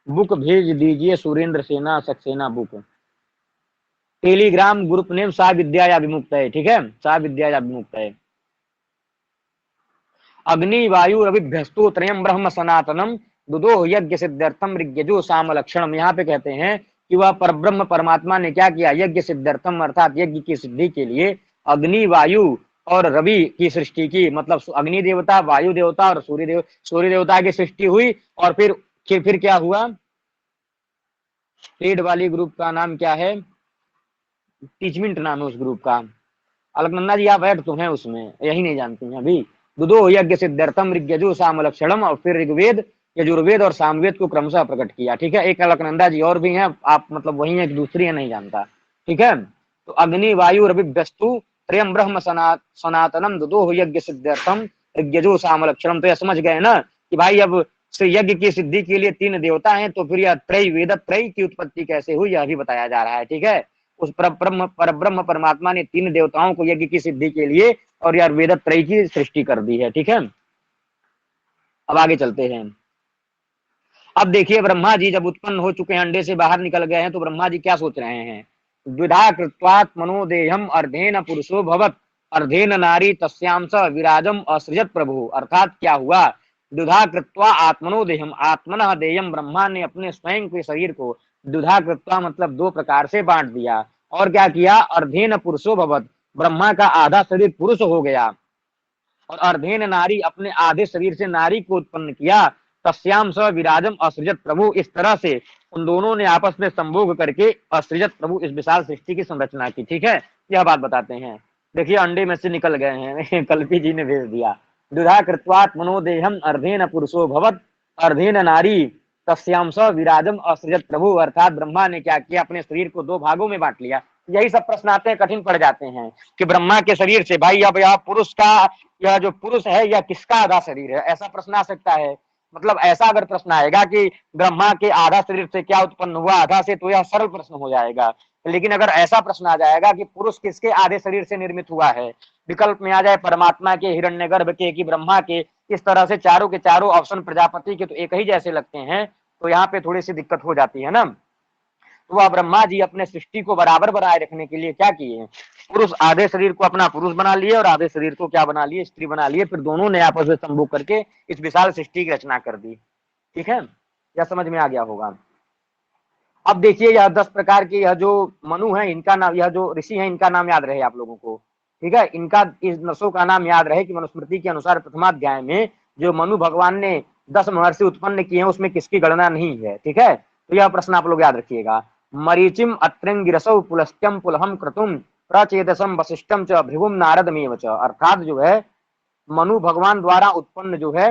बुक भेज दीजिए सुरेंद्र सेना Saxena book. Telegram group name सा विद्या विमुक्त है। ठीक है, सा विद्या विमुक्त है। अग्नि वायु रविभ्यस्तु त्रयं ब्रह्म सनातनम दुदोह यज्ञ सिद्ध्यर्थम ऋग्यजु साम लक्षणम। यहाँ पे कहते हैं कि वह परब्रह्म परमात्मा ने क्या किया, यज्ञ सिद्ध्यर्थम अर्थात यज्ञ की सिद्धि के लिए अग्नि वायु और रवि की सृष्टि की। मतलब अग्नि देवता, वायु देवता और सूर्य देवता की सृष्टि हुई। और फिर क्या हुआ, पेड वाली ग्रुप का नाम क्या है, टीचमेंट नाम है उस ग्रुप का। अलकनंदा जी आप ऐड तो हैं उसमें, यही नहीं जानती हैं अभी। दुदो यज्ञ सिद्ध्यर्थम ऋग्यजु साम लक्षणम, और फिर ऋग्वेद यजुर्वेद और सामवेद को क्रमशः प्रकट किया। ठीक है, एक अलकनंदा जी और भी हैं, आप मतलब वही है, दूसरी है नहीं जानता। ठीक है, तो अग्नि वायु रविभ्यस्तु त्रयं ब्रह्म सनातनम दुदो यज्ञ सिद्ध्यर्थम ऋग्यजु साम लक्षणम। तो यह समझ गए ना कि भाई अब यज्ञ की सिद्धि के लिए तीन देवता हैं, तो फिर यह त्रय वेद त्रय की उत्पत्ति कैसे हुई यह भी बताया जा रहा है। ठीक है, उस परब्रह्म परमात्मा ने तीन देवताओं को यज्ञ की सिद्धि के लिए और यार वेद त्रय की सृष्टि कर दी है। ठीक है, अब आगे चलते हैं। अब देखिए ब्रह्मा जी जब उत्पन्न हो चुके हैं, अंडे से बाहर निकल गए हैं, तो ब्रह्मा जी क्या सोच रहे हैं, द्विधा कृत्वात् मनोदेहम अर्धेन पुरुषो भवत अर्धेन नारी तस्याम स विराजम असृजत प्रभु। अर्थात क्या हुआ, द्विधा कृत्वा आत्मनो देहम आत्मनः देयम, ब्रह्मा ने अपने स्वयं के शरीर को द्विधा कृत्वा मतलब दो प्रकार से बांट दिया। और क्या किया, अर्धेन पुरुषो भवत ब्रह्मा का आधा शरीर पुरुष हो गया, और अर्धेन नारी अपने आधे शरीर से नारी को उत्पन्न किया। तस्याम स विराजम असृजत प्रभु, इस तरह से उन दोनों ने आपस में संभोग करके असृजत प्रभु इस विशाल सृष्टि की संरचना की। ठीक है, यह बात बताते हैं। देखिए अंडे में से निकल गए हैं कल्पी जी ने भेज दिया। दुधा कृत्वात् मनोदेहम अर्धेन पुरुषो भवत अर्धेन नारी तस्याम स विराजम असृजत प्रभु। अर्थात ब्रह्मा ने क्या किया, अपने शरीर को दो भागों में बांट लिया। यही सब प्रश्न आते हैं, कठिन पड़ जाते हैं कि ब्रह्मा के शरीर से भाई अब यह पुरुष का, यह जो पुरुष है यह किसका आधा शरीर है, ऐसा प्रश्न आ सकता है। मतलब ऐसा अगर प्रश्न आएगा कि ब्रह्मा के आधा शरीर से क्या उत्पन्न हुआ आधा से, तो यह सरल प्रश्न हो जाएगा। लेकिन अगर ऐसा प्रश्न आ जाएगा कि पुरुष किसके आधे शरीर से निर्मित हुआ है, विकल्प में आ जाए परमात्मा के, हिरण्यगर्भ के, कि ब्रह्मा के, इस तरह से चारों के चारों ऑप्शन प्रजापति के तो एक ही जैसे लगते हैं, तो यहाँ पे थोड़ी सी दिक्कत हो जाती है ना। तो वह ब्रह्मा जी अपने सृष्टि को बराबर बनाए रखने के लिए क्या किए, पुरुष आधे शरीर को अपना पुरुष बना लिए और आधे शरीर को क्या बना लिए, स्त्री बना लिए। फिर दोनों ने आपस में संभोग करके इस विशाल सृष्टि की रचना कर दी। ठीक है, यह समझ में आ गया होगा। अब देखिए यह 10 प्रकार के, यह जो मनु है इनका नाम, यह जो ऋषि है इनका नाम याद रहे आप लोगों को। ठीक है, इनका इस नसों का नाम याद रहे कि मनुस्मृति के अनुसार प्रथमाध्याय में जो मनु भगवान ने 10 महर्षि उत्पन्न किए हैं उसमें किसकी गणना नहीं है। ठीक है, तो यह प्रश्न आप लोग याद रखिएगा। मरीचिम अत्रिंगिरसौ पुलस्त्यम पुलहम क्रतुम प्रचेतसम वशिष्ठम च भृगुम नारदमेव च। अर्थात जो है मनु भगवान द्वारा उत्पन्न जो है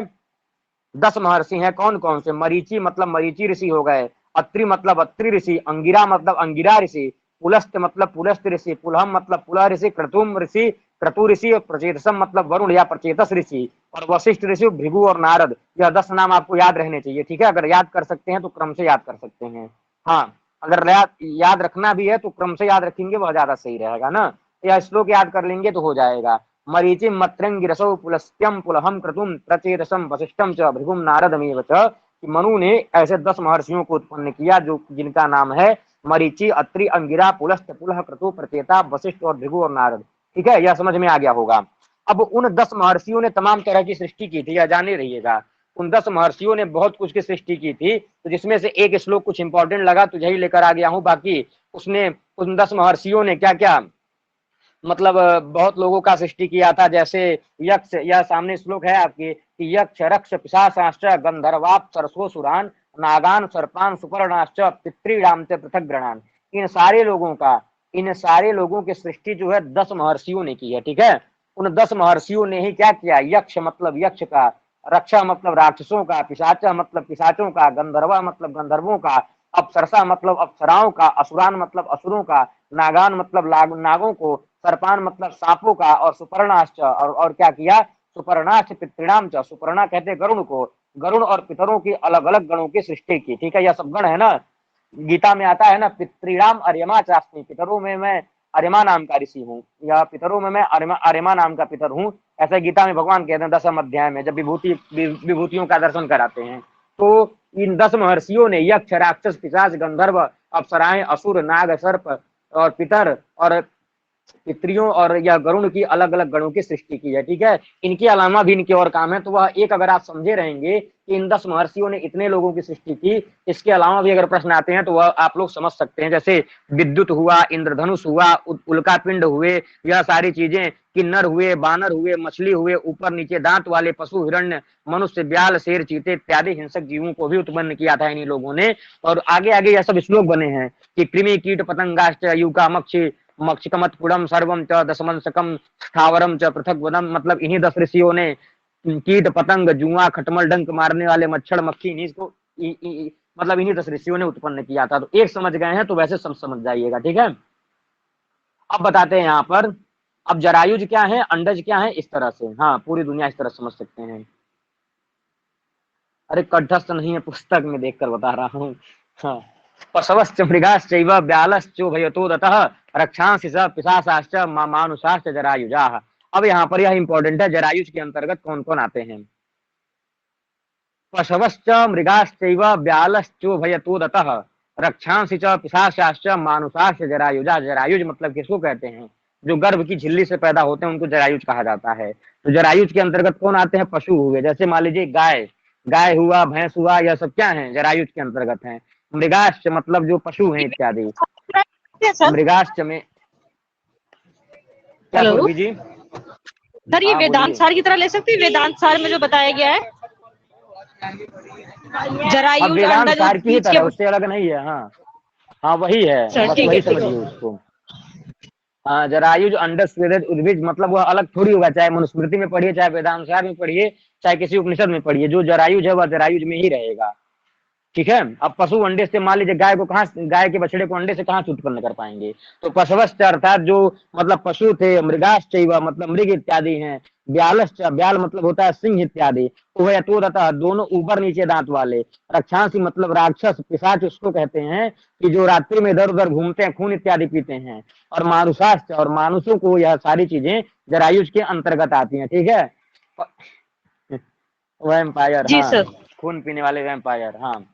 10 महर्षि हैं। कौन कौन से, मरीचि मतलब मरीचि ऋषि हो गए, अत्रि मतलब अत्रि ऋषि, अंगिरा मतलब अंगिरा ऋषि, पुलस्त मतलब पुलस्त ऋषि, पुलहम मतलब पुलह ऋषि, क्रतुम ऋषि क्रतु ऋषि, और प्रचेतसम मतलब वरुण या प्रचेतस ऋषि, और वशिष्ठ ऋषि, भृगु और नारद। यह 10 नाम आपको याद रहने चाहिए। ठीक है, अगर याद कर सकते हैं तो क्रम से याद कर सकते हैं। हाँ, अगर याद रखना भी है तो क्रम से याद रखेंगे, वह ज्यादा सही रहेगा ना। या श्लोक याद कर लेंगे तो हो जाएगा। मरीचिम मत्रंगिरसौ पुलस्त्यम पुलहम क्रतुम प्रचेतसम वशिष्ठम च भृगुम नारदमेव च। मनु ने ऐसे 10 महर्षियों को उत्पन्न किया जो जिनका नाम है मरीचि, अत्रि, अंगिरा, पुलस्त, पुलह, क्रतु, प्रचेता, वशिष्ठ और भृगु और नारद। ठीक है, यह समझ में आ गया होगा। अब उन 10 महर्षियों ने तमाम तरह की सृष्टि की थी, यह जाने रहिएगा। उन 10 महर्षियों ने बहुत कुछ की सृष्टि की थी, तो जिसमें से एक श्लोक कुछ इंपॉर्टेंट लगा तो यही लेकर आ गया हूँ। बाकी उसने उन 10 महर्षियों ने क्या क्या मतलब बहुत लोगों का सृष्टि किया था। जैसे यक्ष, यह सामने श्लोक है आपके कि यक्ष रक्ष पिशाचाश्च गंधर्वाप्सरसोऽसुरान् नागान सर्पान सुपर्णाश्च पितृणाम च पृथक ग्रणान। इन सारे लोगों की सृष्टि जो है 10 महर्षियों ने की है, ठीक है। उन 10 महर्षियों ने ही क्या किया, यक्ष मतलब यक्ष का, रक्षा मतलब राक्षसों का, पिशाचा मतलब पिशाचों का, गंधर्वा मतलब गंधर्वों का, अप्सरसा मतलब अप्सराओं का, असुरान मतलब असुरों का, नागान मतलब नागों को, सर्पान मतलब सांपों का, और सुपर्णाश्च और क्या किया, सुपर्णाश्च पितृणाम च, सुपर्णा कहते गरुण को, गरुण और पितरों की अलग अलग गणों की सृष्टि की, ठीक है। यह सब गण है ना, गीता में आता है ना, पितृणाम अर्यमा चास्मि, पितरों में मैं अर्यमा नाम का ऋषि हूँ, या पितरों में मैं अर्यमा नाम का पितर हूँ, ऐसा गीता में भगवान कहते हैं 10वें अध्याय में, जब विभूतियों का दर्शन कराते हैं। तो इन 10 महर्षियों ने यक्ष राक्षस पिशाच गंधर्व अप्सराएं असुर नाग सर्प और पितर और पितरियों और या गरुण की अलग अलग गणों की सृष्टि की है, ठीक है। इनके अलावा भी इनके और काम है, तो वह एक अगर आप समझे रहेंगे कि इन 10 महर्षियों ने इतने लोगों की सृष्टि की, इसके अलावा भी अगर प्रश्न आते हैं तो वह आप लोग समझ सकते हैं। जैसे विद्युत हुआ, इंद्रधनुष हुआ, उल्कापिंड हुए, यह सारी चीजें, किन्नर हुए, बानर हुए, मछली हुए, ऊपर नीचे दांत वाले पशु, हिरण्य, मनुष्य, ब्याल, शेर, चीते इत्यादि हिंसक जीवों को भी उत्पन्न किया था इन्हीं लोगों ने। और आगे आगे यह सब श्लोक बने हैं कि कृमि कीट पतंगाश्च यूका मक्षी मक्षिकमत्पुरम सर्वम च दशमंसकम स्थावरम च पृथक वनम, मतलब इन्हीं 10 ऋषियों ने कीट पतंग जुआ खटमल डंक मारने वाले मच्छर मक्खी इन्हीं को मतलब इन्हीं 10 ऋषियों ने उत्पन्न किया था। तो एक समझ गए हैं तो वैसे सब समझ जाइएगा, ठीक है। अब बताते हैं यहाँ पर, अब जरायुज क्या है, अंडज क्या है, इस तरह से, हाँ पूरी दुनिया इस तरह समझ सकते हैं। अरे कंठस्थ नहीं है, पुस्तक में देखकर बता रहा हूँ। हाँ, पशवश्च मृगाश्चैव व्यालश्चोभयतो दतः रक्षांसि स पिशाचाश्च मानुषाश्च जरायुजाः। अब यहाँ पर यह इंपॉर्टेंट है, जरायुज के अंतर्गत कौन कौन आते हैं। पशवश्च मृगाश्चैव व्यालश्चोभयतो दतः रक्षांसि च पिशाचाश्च मानुषाश्च जरायुजा। जरायुज मतलब किसको कहते हैं, जो गर्भ की झिल्ली से पैदा होते हैं उनको जरायुज कहा जाता है। तो जरायुज के अंतर्गत कौन आते हैं, पशु हुए, जैसे मान लीजिए गाय, गाय हुआ, भैंस हुआ, यह सब क्या है, जरायुज के अंतर्गत है। मृगाश्च मतलब जो पशु हैं इत्यादि। सर मृगाश्च में क्या, हेलो पूर्वी जी, सर, ये हाँ वेदांत बोलिए। सार की तरह ले सकते हैं, वेदांत सार में जो बताया गया है, अब जरायुज वेदांत अंडज सार की ही बीज तरह, के। उससे अलग नहीं है। हाँ हाँ वही है, सर बस ठीक है, वही ठीक समझिए है। उसको। हाँ, जरायुज अंडज स्वेदज उद्भिज, मतलब वह अलग थोड़ी होगा, चाहे मनुस्मृति में पढ़िए, चाहे वेदांत सार में पढ़िए, चाहे किसी उपनिषद में पढ़िए, जो जरायुज है वह जरायुज में ही रहेगा, ठीक है। अब पशु अंडे से, मान लीजिए गाय को कहाँ, गाय के बछड़े को अंडे से कहाँ से उत्पन्न कर पाएंगे। तो पशवश्च अर्थात जो मतलब पशु थे, मृगाश्च मतलब मृग इत्यादि हैं, ब्यालश्च, ब्याल मतलब होता है सिंह इत्यादि, उभयतोदतः दोनों ऊपर नीचे दांत वाले, रक्षांसी मतलब राक्षस पिशाच उसको कहते हैं कि जो रात्रि में इधर उधर घूमते हैं, खून इत्यादि पीते हैं, और मानुषाश्च और मानुषों को, यह सारी चीजें जरायुज के अंतर्गत आती हैं, ठीक है। वैम्पायर, जी हाँ, सर। खून पीने वाले वैम्पायर, हाँ।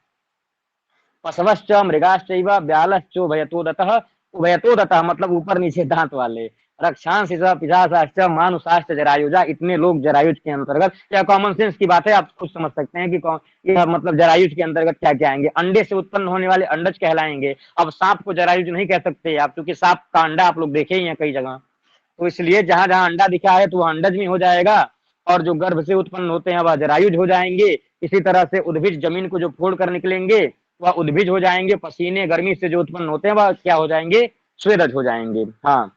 पशवश्च मृगाश्चैव व्यालश्चोभयतोदतः, उभयतोदतः मतलब ऊपर नीचे दांत वाले, रक्षांसि च पिशाचाश्च मानुषाश्च जरायुजा, इतने लोग जरायुज के अंतर्गत। यह कॉमन सेंस की बात है, आप खुद समझ सकते हैं कि यह मतलब जरायुज के अंतर्गत क्या क्या आएंगे। अंडे से उत्पन्न होने वाले अंडज कहलाएंगे। अब सांप को जरायुज नहीं कह सकते आप, क्योंकि सांप का अंडा आप लोग देखे ही हैं कई जगह, तो इसलिए जहां जहां अंडा दिखा है तो वह अंडज में हो जाएगा, और जो गर्भ से उत्पन्न होते हैं वह जरायुज हो जाएंगे। इसी तरह से उद्भिज, जमीन को जो फोड़ कर निकलेंगे वह उद्भिज हो जाएंगे। पसीने गर्मी से जो उत्पन्न होते हैं वह क्या हो जाएंगे, स्वेदज हो जाएंगे। हाँ,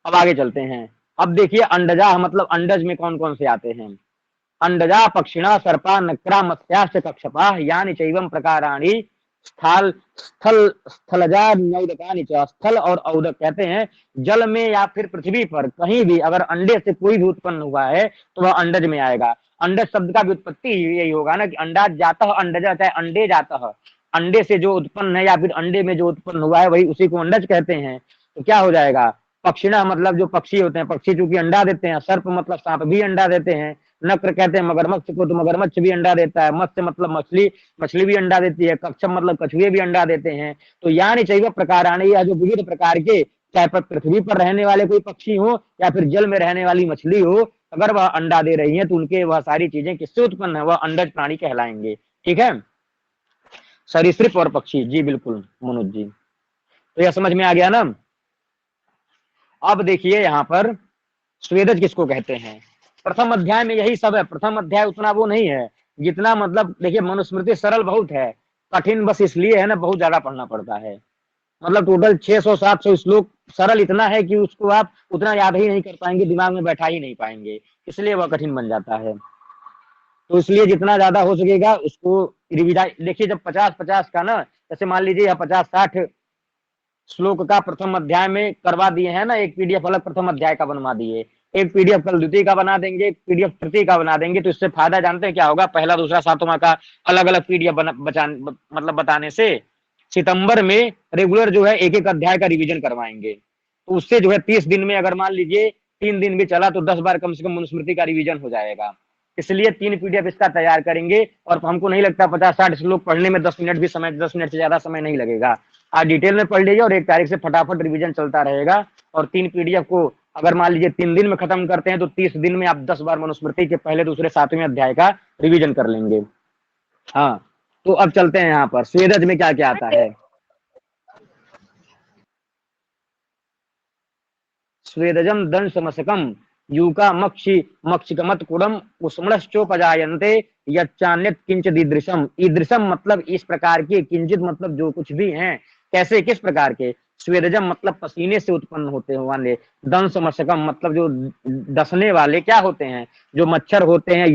अब आगे चलते हैं। अब देखिए अंडजा मतलब अंडज में कौन कौन से आते हैं। अंडजा पक्षिणा सर्पा नक्रा मत्स्याश्च कक्षपा यानि चैवं प्रकाराणि स्थल स्थल स्थलजा नौदकानि च। स्थल और औदक कहते हैं जल में या फिर पृथ्वी पर कहीं भी अगर अंडे से कोई भी उत्पन्न हुआ है तो वह अंडज में आएगा। अंडज शब्द का व्युत्पत्ति यही होगा ना कि अंडा जाता है, अंडजा चाहे अंडे जाता है, अंडे से जो उत्पन्न है या फिर अंडे में जो उत्पन्न हुआ है वही उसी को अंडज कहते हैं। तो क्या हो जाएगा, पक्षिणा मतलब जो पक्षी होते हैं, पक्षी चूंकि अंडा देते हैं, सर्प मतलब सांप भी अंडा देते हैं, नक्र कहते हैं मगरमच्छ को, तो मगरमच्छ भी अंडा देता है, मत्स्य मतलब मछली, मछली भी अंडा देती है, कच्छप मतलब कछुए भी अंडा देते हैं। तो यानी चाहिए प्रकाराणी, या जो विविध प्रकार के, चाहे पृथ्वी पर रहने वाले कोई पक्षी हो या फिर जल में रहने वाली मछली हो, अगर वह अंडा दे रही है तो उनके वह सारी चीजें किससे उत्पन्न है, वह अंडज प्राणी कहलाएंगे। ठीक है, सरीसृप और पक्षी। जी बिल्कुल मनोज जी, तो यह समझ में आ गया ना। अब देखिए यहाँ पर स्वेदज किसको कहते हैं। प्रथम अध्याय में यही सब है। प्रथम अध्याय उतना वो नहीं है जितना, मतलब देखिए मनुस्मृति सरल बहुत है, कठिन बस इसलिए है ना बहुत ज्यादा पढ़ना पड़ता है। मतलब टोटल 600-700 श्लोक, सरल इतना है कि उसको आप उतना याद ही नहीं कर पाएंगे, दिमाग में बैठा ही नहीं पाएंगे, इसलिए वह कठिन बन जाता है। तो इसलिए जितना ज्यादा हो सकेगा उसको रिविजन। देखिए जब 50-50 का ना, जैसे मान लीजिए या 50-60 श्लोक का प्रथम अध्याय में करवा दिए हैं ना, एक पीडीएफ अलग प्रथम अध्याय का बनवा दिए, एक पीडीएफ कल द्वितीय का बना देंगे, एक पीडीएफ तृतीय का बना देंगे, तो इससे फायदा जानते हैं क्या होगा, पहला दूसरा सातवां का अलग अलग पीडीएफ मतलब बताने से सितंबर में रेगुलर जो है एक एक अध्याय का रिवीजन करवाएंगे, तो उससे जो है 30 दिन में अगर मान लीजिए 3 दिन भी चला तो 10 बार कम से कम मनुस्मृति का रिवीजन हो जाएगा। इसलिए 3 पीडीएफ इसका तैयार करेंगे, और हमको नहीं लगता 50-60 श्लोक पढ़ने में 10 मिनट भी समय, 10 मिनट से ज्यादा समय नहीं लगेगा। आज डिटेल में पढ़ लीजिए और 1 तारीख से फटाफट रिवीजन चलता रहेगा, और 3 पीडीएफ को अगर मान लीजिए 3 दिन में खत्म करते हैं तो 30 दिन में आप 10 बार मनुस्मृति के पहले दूसरे सातवें अध्याय का रिवीजन कर लेंगे। हाँ, तो अब चलते हैं यहाँ पर स्वेदज में क्या क्या आता है। स्वेदजम दंशमशकम यूका मक्षि मक्षिकमत कुड़म उष्मणश्चोपजायन्ते यच्चान्यत किंचित ईदृशम। ईदृशम मतलब इस प्रकार के, किंचित मतलब जो कुछ भी हैं, कैसे किस प्रकार के। स्वेदजम मतलब पसीने से उत्पन्न होते वाले, दंशमशकम मतलब जो डसने वाले क्या होते हैं, जो मच्छर होते हैं।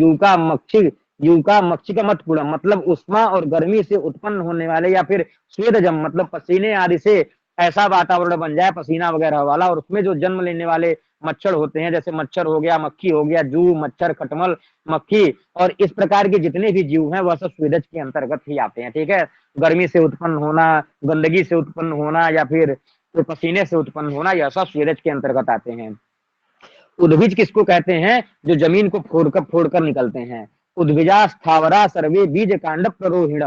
यूका मक्षिकमत कुड़म मतलब उष्मा और गर्मी से उत्पन्न होने वाले, या फिर स्वेदजम मतलब पसीने आदि से ऐसा वातावरण बन जाए पसीना वगैरह वाला, और उसमें जो जन्म लेने वाले मच्छर होते हैं, जैसे मच्छर हो गया, मक्खी हो गया, जू मच्छर, खटमल मक्खी, और इस प्रकार के जितने भी जीव हैं वह सब स्वेदज के अंतर्गत ही आते हैं। ठीक है, गर्मी से उत्पन्न होना, गंदगी से उत्पन्न होना, या फिर तो पसीने से उत्पन्न होना, यह सब स्वेदज के अंतर्गत आते हैं। उद्भिज किसको कहते हैं, जो जमीन को फोड़कर निकलते हैं। उद्भिजा स्थावरा सर्वे बीज कांड प्ररोहिण।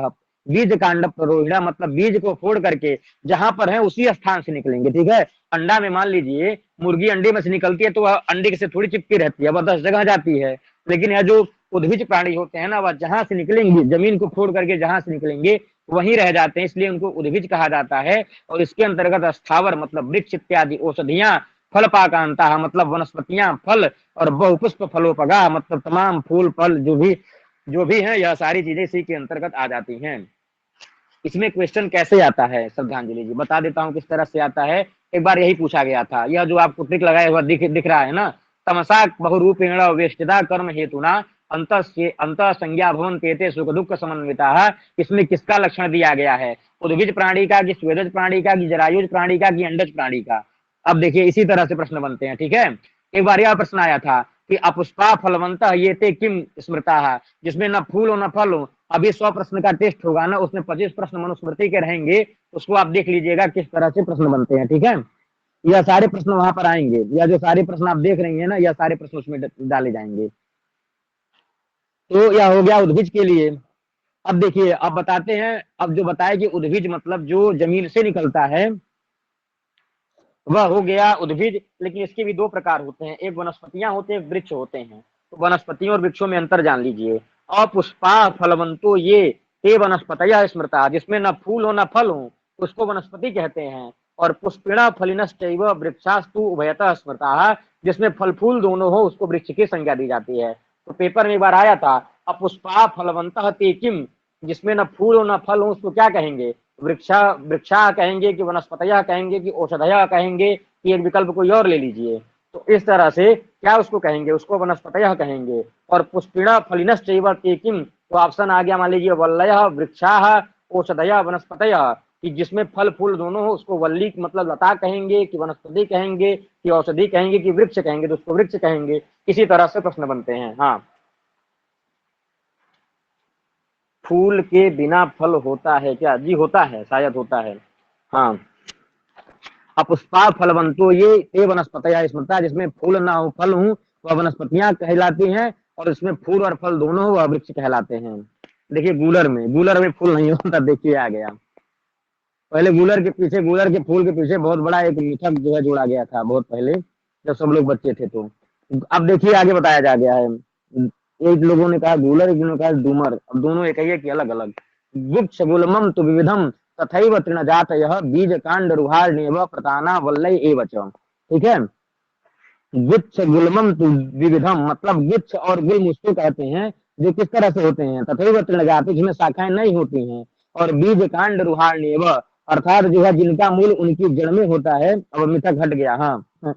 बीज कांड प्ररोहिण मतलब बीज को फोड़ करके जहां पर है उसी स्थान से निकलेंगे। ठीक है, अंडा में मान लीजिए मुर्गी अंडे में से निकलती है तो वह अंडे से थोड़ी चिपकी रहती है, वह 10 जगह जाती है, लेकिन यह जो उद्भिज प्राणी होते हैं ना, वह जहां से निकलेंगे, जमीन को फोड़ करके जहां से निकलेंगे वहीं रह जाते हैं, इसलिए उनको उद्भिज कहा जाता है। और इसके अंतर्गत स्थावर मतलब वृक्ष इत्यादि, औषधियां, फल पाकांता मतलब वनस्पतियां, फल, और बहुपुष्प फलोपगा मतलब तमाम फूल फल जो भी है, यह सारी चीजें इसी के अंतर्गत आ जाती हैं। इसमें क्वेश्चन कैसे आता है श्रद्धांजलि जी, बता देता हूँ किस तरह से आता है। एक बार यही पूछा गया था, यह जो आपको ट्रिक लगाया हुआ दिख रहा है ना, तमसा बहुरूपेण वेष्टिता कर्म हेतुना अंत संज्ञा भवन तेते सुख दुख समन्विता। इसमें किसका लक्षण दिया गया है, उद्भिज प्राणी का, कि स्वेदज प्राणी का, कि जरायुज प्राणी का, कि अंडज प्राणी का। अब देखिए इसी तरह से प्रश्न बनते हैं। ठीक है, एक बार यह प्रश्न आया था कि अपुष्पा फलवंत ये ते किम स्मृता, जिसमें न फूल हो न फल हो। अभी 100 प्रश्न का टेस्ट होगा ना, उसमें 25 प्रश्न मनुस्मृति के रहेंगे, उसको आप देख लीजिएगा किस तरह से प्रश्न बनते हैं। ठीक है, यह सारे प्रश्न वहां पर आएंगे, या जो सारे प्रश्न आप देख रही हैं ना, यह सारे प्रश्न उसमें डाले जाएंगे। तो यह हो गया उद्भिज के लिए। अब देखिए, अब बताते हैं, अब जो बताया कि उद्भिज मतलब जो जमीन से निकलता है वह हो गया उद्भिज। लेकिन इसके भी 2 प्रकार होते हैं, एक वनस्पतियां होते हैं, वृक्ष होते हैं। तो वनस्पतियों और वृक्षों में अंतर जान लीजिए। अपुष्पा फलवंतो ये ते वनस्पतयः स्मृता, जिसमें न फूल हो न फल हो उसको वनस्पति कहते हैं। और पुष्पिणा फलिनश्चैव वृक्षास्तु उभयतः स्मृता, जिसमें फल फूल दोनों हो उसको वृक्ष की संज्ञा दी जाती है। तो पेपर में एक बार आया था, अपुष्पा फलवंतः ते किम, जिसमें न फूल हो न फल हो उसको क्या कहेंगे, वृक्षा कहेंगे, कि वनस्पतयः कहेंगे, कि औषधयः कहेंगे, कि एक विकल्प कोई और ले लीजिए। तो इस तरह से क्या उसको कहेंगे, उसको वनस्पतयः कहेंगे। और पुष्पिणा फलिनश्चैव ते किम, तो ऑप्शन आ गया मान लीजिए वल्लयः वृक्षाः औषधयः वनस्पतयः, कि जिसमें फल फूल दोनों हो उसको वल्ली मतलब लता कहेंगे, कि वनस्पति कहेंगे, कि औषधि कहेंगे, कि वृक्ष कहेंगे, तो उसको वृक्ष कहेंगे। इसी तरह से प्रश्न बनते हैं। हाँ, फूल के बिना फल होता है क्या, जी होता है, शायद होता है। हाँ, अपुष्पा फलवंतो ये ते वनस्पतयः स्मृता, जिसमें फूल ना हो फल हो वह वनस्पतियां कहलाती हैं, और इसमें फूल और फल दोनों हो वह वृक्ष कहलाते हैं। देखिए गूलर में फूल नहीं होता, देखिए आ गया। पहले गूलर के फूल के पीछे बहुत बड़ा एक मिथक जो है जोड़ा गया था, बहुत पहले जब सब लोग बच्चे थे। तो अब देखिए आगे बताया जा गया है, एक लोगों ने कहा गूलर, एक लोगों ने कहा डूमर, अब दोनों एक ही है कि अलग अलग। गुच्छ गुलमम तु विविधम तथैव तृणजात यह बीज कांड रुहार नेव प्रताना वल्लय एवच। ठीक है, गुच्छ गुलमम तु विविधम मतलब गुच्छ और गुल्म उसको कहते हैं जो किस तरह से होते हैं, तथैव तृणजात जिसमें शाखाएं नहीं होती हैं, और बीज कांड रुहार नेव अर्थात जो है जिनका मूल उनकी जड़ में होता है। अब मिथक हट गया, हाँ।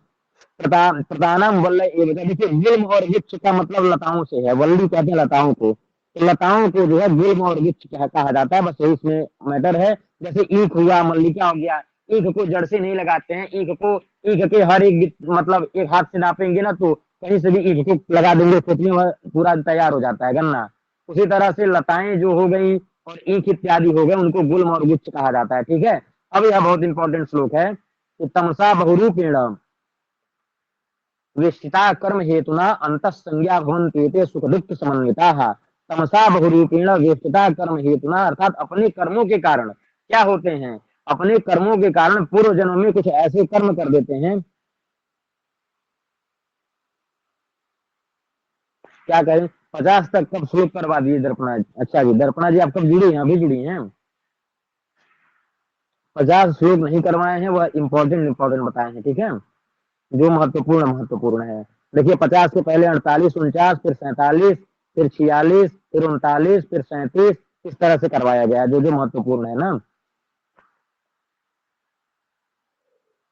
प्रतानम वल्लय एवच, देखिए गुल्म और वृक्ष का मतलब लताओं से है, वल्ली कहते हैं लताओं को, तो लताओं को जो है गुल्म और वृक्ष कहा जाता है, बस यही इसमें मैटर है। जैसे ईख हुआ, मल्लिका हो गया, ईख को जड़ से नहीं लगाते हैं, ईख के हर एक मतलब एक हाथ से नापेंगे ना तो कहीं से भी ईख को लगा देंगे खेत में, वह पूरा तैयार हो जाता है गन्ना। उसी तरह से लताएं जो हो गई और ईख इत्यादि हो गए उनको गुल्म और वृक्ष कहा जाता है। ठीक है, अब यह बहुत इंपॉर्टेंट श्लोक है कि तमसा बहुरूपेण वेष्टिता कर्म हेतुना अंतः संज्ञा भवन्ति सुख दुख समन्विता। तमसा बहुरूपेण वेष्टिता कर्म हेतुना अर्थात अपने कर्मों के कारण क्या होते हैं, अपने कर्मों के कारण पूर्व जन्म में कुछ ऐसे कर्म कर देते हैं। क्या करें, 50 तक कब श्लोक करवा दिए दर्पणा? अच्छा जी, दर्पणा जी आप कब जुड़ी हैं? अभी जुड़ी हैं। 50 श्लोक नहीं करवाए हैं, वह इंपॉर्टेंट बताए हैं। ठीक है, जो महत्वपूर्ण है। देखिए 50 के पहले 48, 49, फिर 47, फिर 46, फिर 39, फिर 37, इस तरह से करवाया गया जो जो महत्वपूर्ण है ना।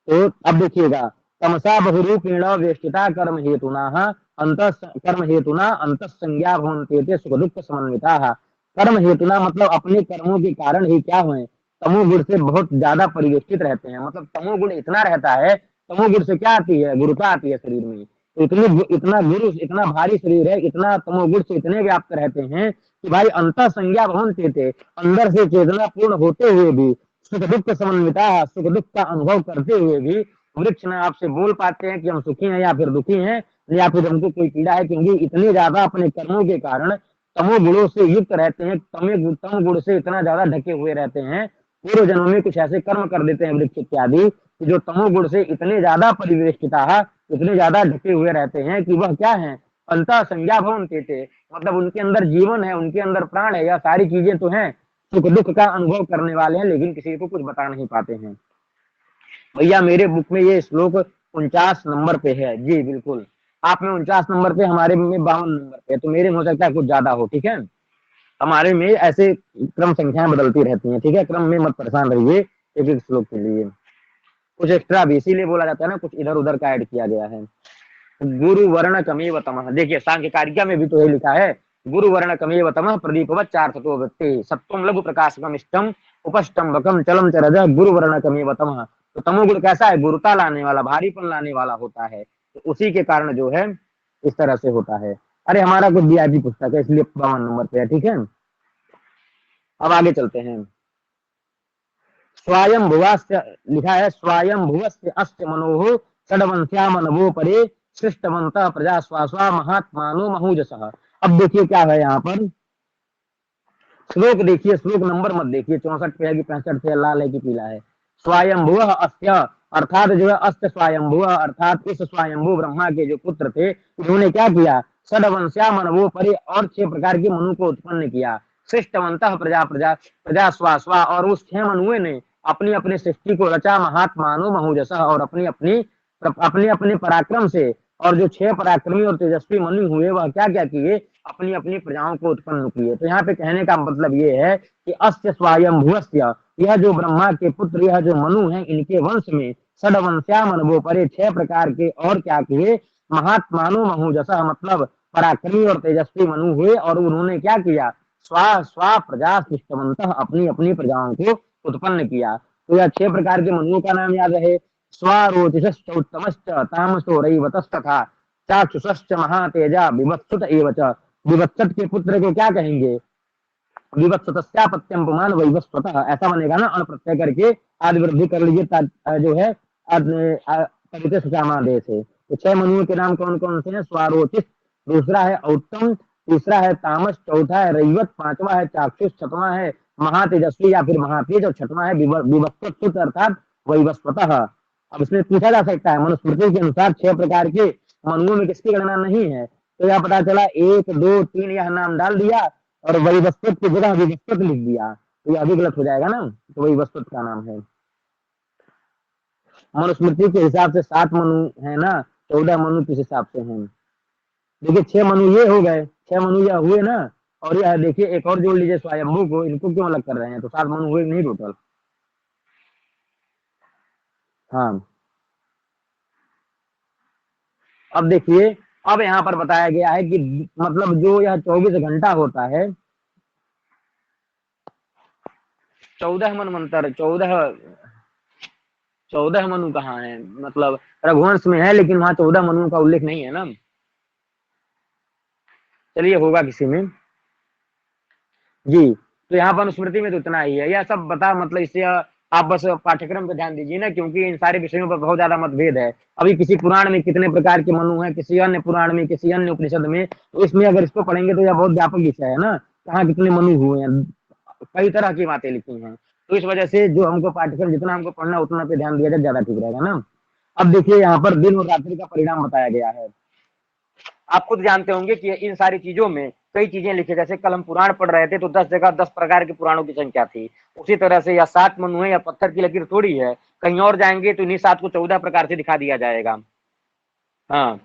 तो अब देखिएगा, तमसा बहुरूपेण वेष्टिता कर्म हेतुना अंत संज्ञा भवन्ति सुख दुख समन्विता। कर्म हेतुना मतलब अपने कर्मों के कारण ही क्या हुए, तमोगुण से बहुत ज्यादा परिवेष्टित रहते हैं, मतलब तमोगुण इतना रहता है, तमोगुण से क्या आती है, गुरुता आती है शरीर में। तो इतना गुरु, इतना भारी शरीर है, इतना तमोगुण से इतने व्याप्त रहते हैं कि भाई अंत संज्ञा भवन्ति, अंदर से चेतना पूर्ण होते हुए भी सुख दुख समन्विता, सुख दुख का अनुभव करते हुए भी वृक्ष न आपसे बोल पाते हैं कि हम सुखी हैं या फिर दुखी हैं या फिर हमको कोई पीड़ा है, क्योंकि इतने ज्यादा अपने कर्मों के कारण तमोगुणों से युक्त रहते हैं, तमोगुण से इतना ज्यादा ढके हुए रहते हैं, पूर्व जन्म में कुछ ऐसे कर्म कर देते हैं वृक्ष इत्यादि जो तमोगुण से इतने ज्यादा परिवेष्टिता, इतने ज्यादा ढके हुए रहते हैं कि वह क्या है, अंत संज्ञा भवन्ति, मतलब उनके अंदर जीवन है, उनके अंदर प्राण है, यह सारी चीजें तो हैं, सुख दुख का अनुभव करने वाले हैं, लेकिन किसी को कुछ बता नहीं पाते हैं। भैया मेरे बुक में ये श्लोक 49 नंबर पे है जी, बिल्कुल आप में 49 नंबर पे, हमारे में 52 नंबर पे, तो मेरे में हो सकता है कुछ ज्यादा हो। ठीक है, हमारे में ऐसे क्रम संख्याएं बदलती रहती हैं। ठीक है, क्रम में मत परेशान रहिए एक एक श्लोक के लिए, कुछ एक्स्ट्रा भी इसीलिए बोला जाता है ना, कुछ इधर उधर का ऐड किया गया है। गुरु वर्ण कमेव तमः, देखिए सांख्य कारिका में भी तो ये लिखा है, गुरु वर्ण कमेव तमः प्रदीपवत् चार्थतो वृत्ति सत्वम लघु प्रकाशकम इष्टम उपष्टम वकम चलम चरज गुरु वर्ण कमेव तमः। तो तमोगुण कैसा है, गुरुता लाने वाला, भारीपन लाने वाला होता है, तो उसी के कारण जो है इस तरह से होता है। अरे हमारा कुछ वीआईपी पुस्तक है इसलिए 52 नंबर पे है। ठीक है, अब आगे चलते हैं। स्वयं भुवास्य लिखा है, स्वयं भुवस्य अस्य मनोः षड्वंश्या मनवो परे सृष्टवंत प्रजा स्वास्वा महात्मानो महूजसः। अब देखिए क्या है यहाँ पर, श्लोक देखिए, श्लोक नंबर मत देखिए 64 पे है कि 65 पे, लाल है कि पीला है। स्वयंभुव अस्य अर्थात जो है अस्य स्वयंभुव अर्थात इस स्वयंभू ब्रह्मा के जो पुत्र थे उन्होंने क्या किया, षड्वंश्या मनवो परे और 6 प्रकार के मनु को उत्पन्न किया, सृष्टवंत प्रजा स्वास्वा और उस 6 मनुओं ने अपनी अपनी सृष्टि को रचा, महात्मानो महूजस और अपने अपने पराक्रम से, और जो 6 पराक्रमी और तेजस्वी मनु हुए वह क्या क्या किए, अपनी अपनी प्रजाओं को उत्पन्न किए। तो यहाँ पे कहने का मतलब ये है कि अस्य स्वयंभुवस्य, यह जो ब्रह्मा के पुत्र, यह जो मनु हैं, इनके वंश में षड्वंश्या मनवो परे 6 प्रकार के और क्या किए, महात्मानो महूजसा मतलब पराक्रमी और तेजस्वी मनु हुए, और उन्होंने क्या किया, स्वा प्रजा सृष्टवंत अपनी अपनी प्रजाओं को उत्पन्न किया। तो यह 6 प्रकार के मनुओं का नाम याद रहे, स्वारोचिश्च उत्तमश्च तामसो रैवतस्तथा चाक्षुषश्च महातेजा विवत्सुत एवच। विवत्सत के पुत्र को क्या कहेंगे, विवत्सतस्यापत्यम पुमान वैवस्वतः, ऐसा बनेगा ना, अण प्रत्यय करके आदि वृद्धि कर लीजिए जो है तदिते सुचामादेश है। तो 6 मनुओं के नाम कौन कौन से हैं, स्वारोचित, दूसरा है उत्तम, तीसरा है तामस, चौथा है रैवत, 5वां है चाक्षुष, 6वां है महातेजस्वी या फिर महातेज, और 6वां है विवत्सुत अर्थात वैवस्वतः। अब इसमें पूछा जा सकता है, मनुस्मृति के अनुसार 6 प्रकार के मनुओं में किसकी गणना नहीं है। तो यह पता चला 1 2 3 यह नाम डाल दिया और वही वस्तु की जगह विवस्वत लिख दिया, तो यह भी गलत हो जाएगा ना, तो वही वस्तु का नाम है। मनुस्मृति के हिसाब से 7 मनु है ना, 14 मनु किस हिसाब से हैं। देखिए 6 मनु ये हो गए, 6 मनु यह हुए ना, और यह देखिए एक और जोड़ लीजिए स्वयंभू को, इनको क्यों अलग कर रहे हैं, तो 7 मनु हुए नहीं टोटल। हाँ अब देखिए, अब यहाँ पर बताया गया है कि मतलब जो यह 24 घंटा होता है, 14 मनवंतर, 14 मनु कहाँ है, मतलब रघुवंश में है लेकिन वहां 14 मनु का उल्लेख नहीं है ना। चलिए होगा किसी में जी। तो यहाँ पर स्मृति में तो इतना ही है, यह सब बता मतलब इससे आप बस पाठ्यक्रम पे ध्यान दीजिए ना, क्योंकि इन सारे विषयों पर बहुत ज्यादा मतभेद है। अभी किसी पुराण में कितने प्रकार के मनु हैं, किसी अन्य पुराण में, किसी अन्य उपनिषद में, तो इसमें अगर इसको पढ़ेंगे तो यह बहुत व्यापक विषय है ना, कहाँ कितने मनु हुए हैं, कई तरह की बातें लिखी हैं। तो इस वजह से जो हमको पाठ्यक्रम जितना हमको पढ़ना उतना पे ध्यान दिया जाए, ज्यादा ठीक रहेगा ना। अब देखिए यहाँ पर दिन और रात्रि का परिणाम बताया गया है। आप खुद जानते होंगे कि इन सारी चीजों में कई चीजें लिखी, जैसे कल हम पुराण पढ़ रहे थे तो 10 जगह 10 प्रकार के पुराणों की संख्या थी। उसी तरह से या 7 मनु है या पत्थर की लकीर थोड़ी है, कहीं और जाएंगे तो इन्हीं 7 को 14 प्रकार से दिखा दिया जाएगा। हाँ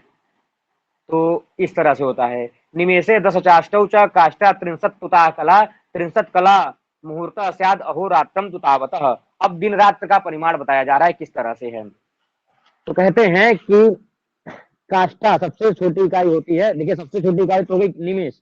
तो इस तरह से होता है। निमेषे 10 चाष्टौ च काष्ठा 63 तुता कला 63 कला मुहूर्त स्याद अहोरात्रम तुतावतः। अब दिन रात का परिमाण बताया जा रहा है किस तरह से है। तो कहते हैं कि काष्ठा सबसे छोटी इकाई होती है। देखिए सबसे छोटी इकाई तो हो गई निमेष,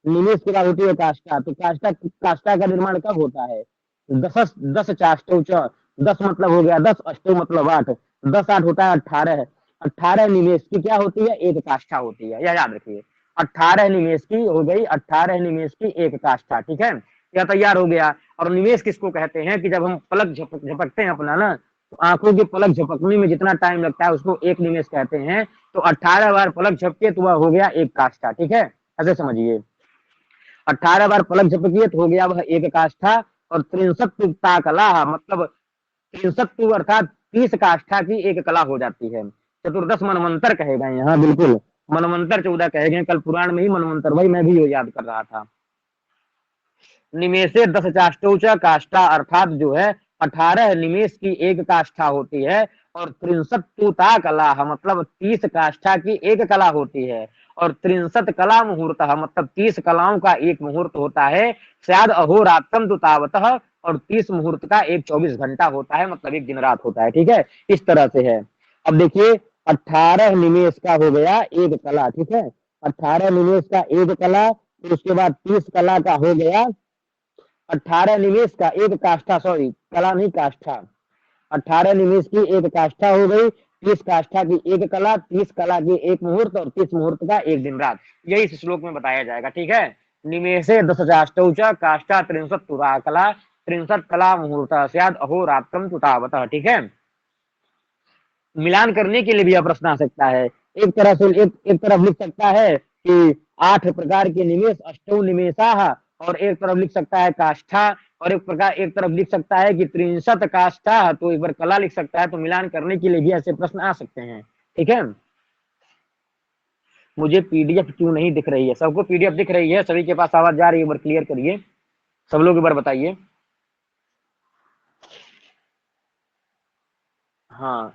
निमेष के बाद होती है काष्ठा। तो काष्ठा का निर्माण कब होता है, 10 चाष्टौ च, 10 मतलब हो गया 10, अष्टौ मतलब 8, 10 8 होता है 18, 18 निमेष की क्या होती है, एक काष्ठा होती है, यह याद रखिए। 18 निमेष की हो गई, 18 निमेष की एक काष्ठा, ठीक है, यह तैयार हो गया। और निमेष किसको कहते हैं कि जब हम पलक झपकते हैं अपना ना, तो आंखों की पलक झपकने में जितना टाइम लगता है उसको एक निमेष कहते हैं। तो 18 बार पलक झपके तो वह हो गया एक काष्ठा, ठीक है, ऐसे समझिए। 18 बार पलक झपकिए तो हो गया वह एक काष्ठा। और 63 ताकला मतलब 63 अर्थात 30 काष्ठा की एक कला हो जाती है। 14 मनवंतर कहे गए यहाँ, बिल्कुल मनवंतर 14 कहे गए, कल पुराण में ही मनवंतर, वही मैं भी याद कर रहा था। निमेषे 10 चाष्टौ च काष्ठा अर्थात जो है 18 निमेष की एक काष्ठा होती है। और 63 तुता कला मतलब 30 काष्ठा की एक कला होती है। और 63 कला मुहूर्त मतलब 30 कलाओं का एक मुहूर्त होता है। शायद अहोरात्रम तुतावतः और 30 मुहूर्त का एक 24 घंटा होता है, मतलब एक दिन रात होता है, ठीक है, इस तरह से है। अब देखिए 18 निमेष का हो गया एक कला, ठीक है, 18 निमेष का एक कला, फिर उसके बाद 30 कला का हो गया 18 निमेष का एक काष्ठा, सॉरी कला नहीं काष्ठा, 18 निमेष की एक काष्ठा हो गई, 30 काष्ठा की एक कला, 30 कला की एक मुहूर्त और 30 मुहूर्त का एक दिन रात, यही इस श्लोक में बताया जाएगा, ठीक है। निमेषे 10 चाष्टौ च काष्ठा 63 तुता कला 63 कला मुहूर्त स्याद अहोरात्रम तुतावतः, ठीक है। मिलान करने के लिए भी यह प्रश्न आ सकता है। एक तरह से एक तरफ लिख सकता है कि 8 प्रकार के निमेष अष्टौ निमेषा, और एक तरफ लिख सकता है काष्ठा, और एक तरफ लिख सकता है कि 63 काष्ठा, तो एक बार कला लिख सकता है। तो मिलान करने के लिए भी ऐसे प्रश्न आ सकते हैं, ठीक है। मुझे पीडीएफ क्यों नहीं दिख रही है, सबको पीडीएफ दिख रही है, सभी के पास आवाज जा रही है, एक बार क्लियर करिए, सब लोग एक बार बताइए। हाँ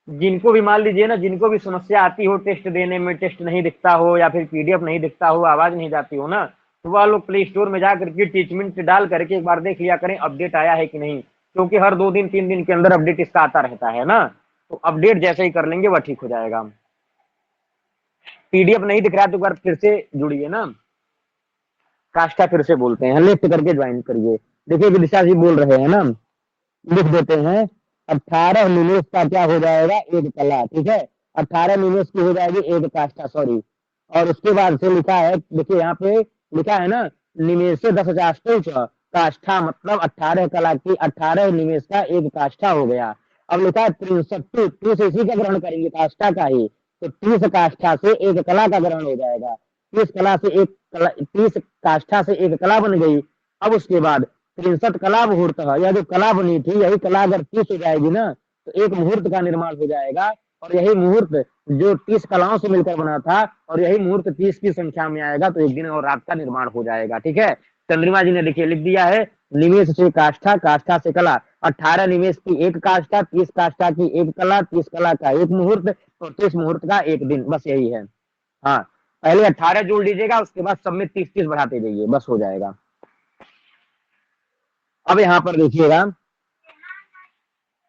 जिनको भी मान लीजिए ना, जिनको भी समस्या आती हो टेस्ट देने में, टेस्ट नहीं दिखता हो या फिर पीडीएफ नहीं दिखता हो, आवाज नहीं जाती हो ना, तो वह लोग प्ले स्टोर में जाकर के टीचमेंट डाल करके एक बार देख लिया करें अपडेट आया है कि नहीं, क्योंकि हर 2 दिन 3 दिन के अंदर अपडेट इसका आता रहता है ना। तो अपडेट जैसे ही कर लेंगे वह ठीक हो जाएगा। पीडीएफ नहीं दिख रहा तो एक बार फिर से जुड़िए ना, काष्ठा फिर से बोलते हैं, लेफ्ट करके ज्वाइन करिए। देखिए विदिशा जी बोल रहे हैं ना, लिख देते हैं 18 निमेष का क्या हो जाएगा एक कला, ठीक है, 18 निमेष की हो जाएगी एक काष्ठा, सॉरी। और उसके बाद से लिखा है, देखिए यहाँ पे लिखा है ना, निमेष से 10 चाष्टौ च काष्ठा मतलब 18 कला की 18 निमेष का एक काष्ठा हो गया। अब लिखा है 63 30 इसी का ग्रहण करेंगे काष्ठा का ही, तो 30 काष्ठा से एक कला का ग्रहण हो जाएगा। 30 कला से एक कला, 30 काष्ठा से एक कला बन गई। अब उसके बाद 63 कला मुहूर्त, यह जो कला बनी थी यही कला अगर 30 हो जाएगी ना, तो एक मुहूर्त का निर्माण हो जाएगा। और यही मुहूर्त जो 30 कलाओं से मिलकर बना था, और यही मुहूर्त 30 की संख्या में आएगा तो एक दिन और रात का निर्माण हो जाएगा। ठीक है, चंद्रिमा जी ने देखिए लिख दिया है, निमेष से काष्ठा, काष्ठा से कला, 18 निमेष की एक काष्ठा, 30 काष्ठा की एक कला, 30 कला का एक मुहूर्त और 30 मुहूर्त का एक दिन, बस यही है। हाँ, पहले 18 जोड़ लीजिएगा, उसके बाद सब में 30-30 बढ़ाते जाइए, बस हो जाएगा। अब यहाँ पर देखिएगा,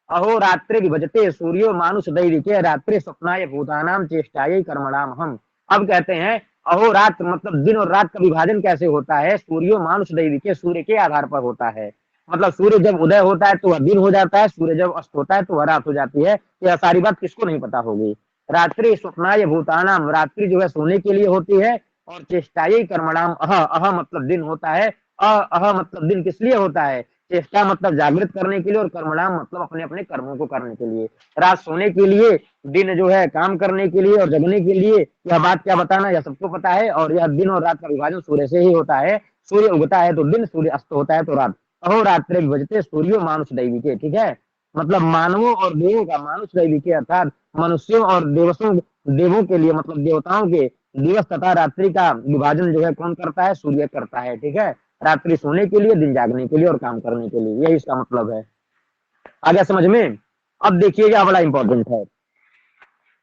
अहो रात्रि विभजते सूर्यो मानुष दैविके रात्रि स्वप्नाय भूतानाम चेष्टायै कर्मणाम हम। अब कहते हैं अहो रात मतलब दिन और रात का विभाजन कैसे होता है, सूर्यो मानुष दैविके, सूर्य के आधार पर होता है। मतलब सूर्य जब उदय होता है तो वह दिन हो जाता है, सूर्य जब अस्त होता है तो वह रात हो जाती है। यह सारी बात किसको नहीं पता होगी। रात्रि स्वप्नाय भूतानाम, रात्रि जो है सोने के लिए होती है, और चेष्टायै कर्मणाम, अह अह मतलब दिन होता है, अह मतलब दिन किस लिए होता है, चेष्टा मतलब जागृत करने के लिए, और कर्मणाम मतलब अपने अपने कर्मों को करने के लिए। रात सोने के लिए, दिन जो है काम करने के लिए और जगने के लिए। यह बात क्या बताना, यह सबको पता है। और यह दिन और रात का विभाजन सूर्य से ही होता है। सूर्य उगता है तो दिन, सूर्य अस्त होता है तो रात। अहो रात्रि विभजते सूर्यो मानुष दैवी के। ठीक है, मतलब मानवों और देवों का, मानुष दैवी के अर्थात मनुष्यों और देवों के लिए, मतलब देवताओं के दिवस तथा रात्रि का विभाजन जो है कौन करता है, सूर्य करता है। ठीक है, रात्रि सोने के लिए, दिन जागने के लिए और काम करने के लिए, यही इसका मतलब है। आ गया समझ में। अब देखिए यह बड़ा इंपॉर्टेंट है,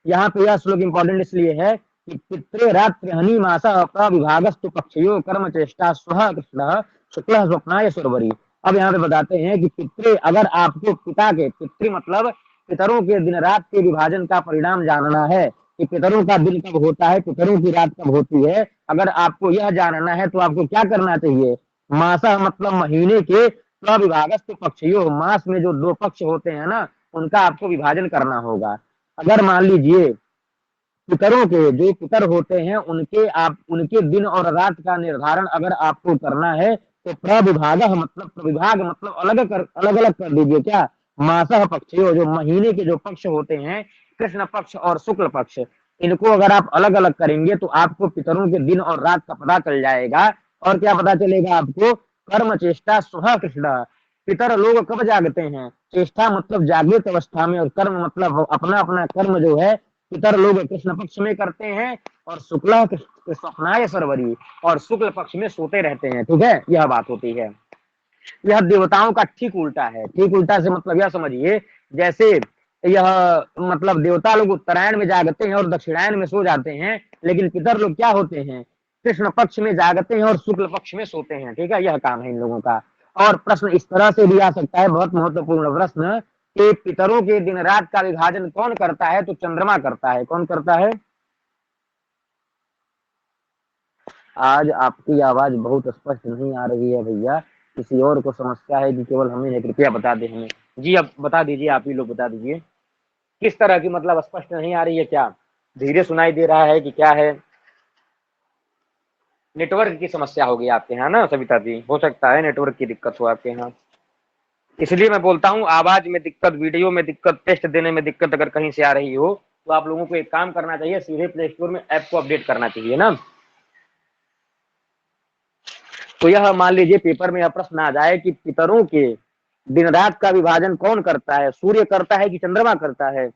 यहाँ पे यह श्लोक इंपॉर्टेंट इसलिए है कि पित्रे रात्रि हनि मासा विभागस्तु पक्षयो कर्म चेष्टा स्वः कृष्ण शुक्ल स्वप्नाय सुरवरी। अब यहाँ पे बताते हैं कि पित्रे, अगर आपको पिता के, पितृ मतलब पितरों के दिन रात के विभाजन का परिणाम जानना है कि पितरों का दिन कब होता है, पितरों की रात कब होती है, अगर आपको यह जानना है तो आपको क्या करना चाहिए, मासा मतलब महीने के प्रविभागस्त पक्षियों, मास में जो 2 पक्ष होते हैं ना, उनका आपको विभाजन करना होगा। अगर मान लीजिए पितरों के, जो पितर होते हैं उनके, आप उनके दिन और रात का निर्धारण अगर आपको करना है तो प्रविभाग मतलब, प्रविभाग मतलब अलग अलग कर दीजिए। क्या, मासह पक्षियों, जो महीने के जो पक्ष होते हैं, कृष्ण पक्ष और शुक्ल पक्ष, इनको अगर आप अलग अलग करेंगे तो आपको पितरों के दिन और रात का पता चल जाएगा। और क्या पता चलेगा आपको, कर्म चेष्टा स्वः कृष्ण, पितर लोग कब जागते हैं, चेष्टा मतलब जागृत अवस्था में, और कर्म मतलब अपना अपना कर्म जो है पितर लोग कृष्ण पक्ष में करते हैं, और शुक्ला स्वप्नाय सरवरी, और शुक्ल पक्ष में सोते रहते हैं। ठीक है, यह बात होती है। यह देवताओं का ठीक उल्टा है। ठीक उल्टा से मतलब यह समझिए, जैसे यह मतलब देवता लोग उत्तरायण में जागते हैं और दक्षिणायन में सो जाते हैं, लेकिन पितर लोग क्या होते हैं, कृष्ण पक्ष में जागते हैं और शुक्ल पक्ष में सोते हैं। ठीक है, यह काम है इन लोगों का। और प्रश्न इस तरह से भी आ सकता है, बहुत महत्वपूर्ण प्रश्न, कि पितरों के दिन रात का विभाजन कौन करता है, तो चंद्रमा करता है। कौन करता है। आज आपकी आवाज बहुत स्पष्ट नहीं आ रही है भैया, किसी और को समस्या है कि केवल हमें है, कृपया बता दें हमें। जी अब बता दीजिए, आप ही लोग बता दीजिए किस तरह की, मतलब स्पष्ट नहीं आ रही है, क्या धीरे सुनाई दे रहा है कि क्या है। नेटवर्क की समस्या होगी आपके यहाँ ना सविता जी, हो सकता है नेटवर्क की दिक्कत हो आपके यहाँ, इसलिए मैं बोलता हूँ आवाज में दिक्कत, वीडियो में दिक्कत, टेस्ट देने में दिक्कत अगर कहीं से आ रही हो तो आप लोगों को एक काम करना चाहिए, सीधे प्ले स्टोर में ऐप को अपडेट करना चाहिए ना। तो यह मान लीजिए पेपर में यह प्रश्न आ जाए कि पितरों के दिन रात का विभाजन कौन करता है, सूर्य करता है कि चंद्रमा करता है।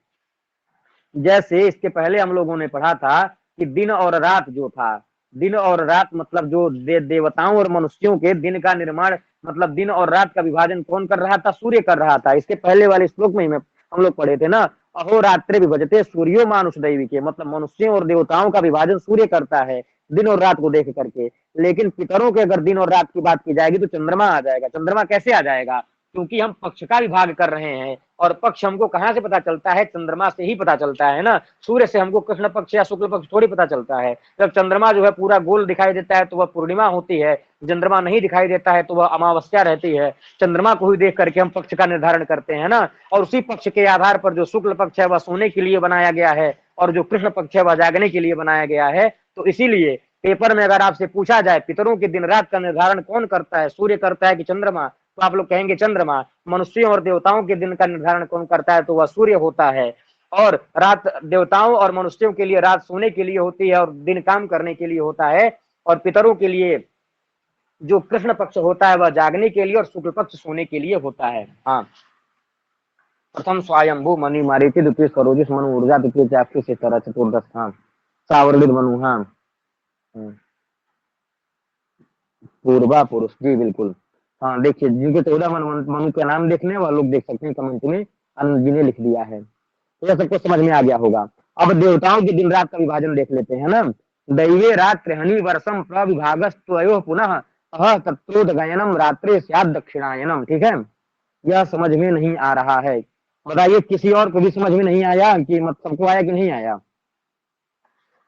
जैसे इसके पहले हम लोगों ने पढ़ा था कि दिन और रात जो था, दिन और रात मतलब जो देवताओं और मनुष्यों के दिन का निर्माण, मतलब दिन और रात का विभाजन कौन कर रहा था, सूर्य कर रहा था। इसके पहले वाले श्लोक में ही हम लोग पढ़े थे ना, अहो रात्रि विभजते सूर्यो मानुष दैवी के, मतलब मनुष्यों और देवताओं का विभाजन सूर्य करता है दिन और रात को देख करके। लेकिन पितरों के अगर दिन और रात की बात की जाएगी तो चंद्रमा आ जाएगा। चंद्रमा कैसे आ जाएगा, क्योंकि हम पक्ष का विभाग कर रहे हैं, और पक्ष हमको कहाँ से पता चलता है, चंद्रमा से ही पता चलता है ना। सूर्य से हमको कृष्ण पक्ष या शुक्ल पक्ष थोड़ी पता चलता है। जब चंद्रमा जो है पूरा गोल दिखाई देता है तो वह पूर्णिमा होती है, चंद्रमा नहीं दिखाई देता है तो वह अमावस्या रहती है। चंद्रमा को ही देख करके हम पक्ष का निर्धारण करते हैं ना, और उसी पक्ष के आधार पर जो शुक्ल पक्ष है वह सोने के लिए बनाया गया है, और जो कृष्ण पक्ष है वह जागने के लिए बनाया गया है। तो इसीलिए पेपर में अगर आपसे पूछा जाए पितरों के दिन रात का निर्धारण कौन करता है, सूर्य करता है कि चंद्रमा, तो आप लोग कहेंगे चंद्रमा। मनुष्यों और देवताओं के दिन का निर्धारण कौन करता है, तो वह सूर्य होता है। और रात देवताओं और मनुष्यों के लिए रात सोने के लिए होती है और दिन काम करने के लिए होता है, और पितरों के लिए जो कृष्ण पक्ष होता है वह जागने के लिए और शुक्ल पक्ष सोने के लिए होता है। हाँ प्रथम स्वायंभू मणि मारीति, द्वितीय सरोजिस मनु ऊर्जा, तृतीय चाक्षुष, इस तरह चतुर्दश। हाँ, सावर्णित मनु। हाँ, पूर्वा पुरुष, जी बिल्कुल। हाँ देखिए, जिनके 14 मनु के नाम देखने वह लोग देख सकते हैं कमेंट में, अनंत जी ने लिख दिया है। तो यह सबको समझ में आ गया होगा। अब देवताओं के दिन रात का विभाजन देख लेते हैं ना। दैवे रात्रि हनि वर्षम प्रविभागस्तयो पुनः अह तत्रोदगयनम रात्रे स्यात् दक्षिणायनम। ठीक है, यह समझ में नहीं आ रहा है, बताइए किसी और को भी समझ में नहीं आया कि मतलब सबको आया कि नहीं आया?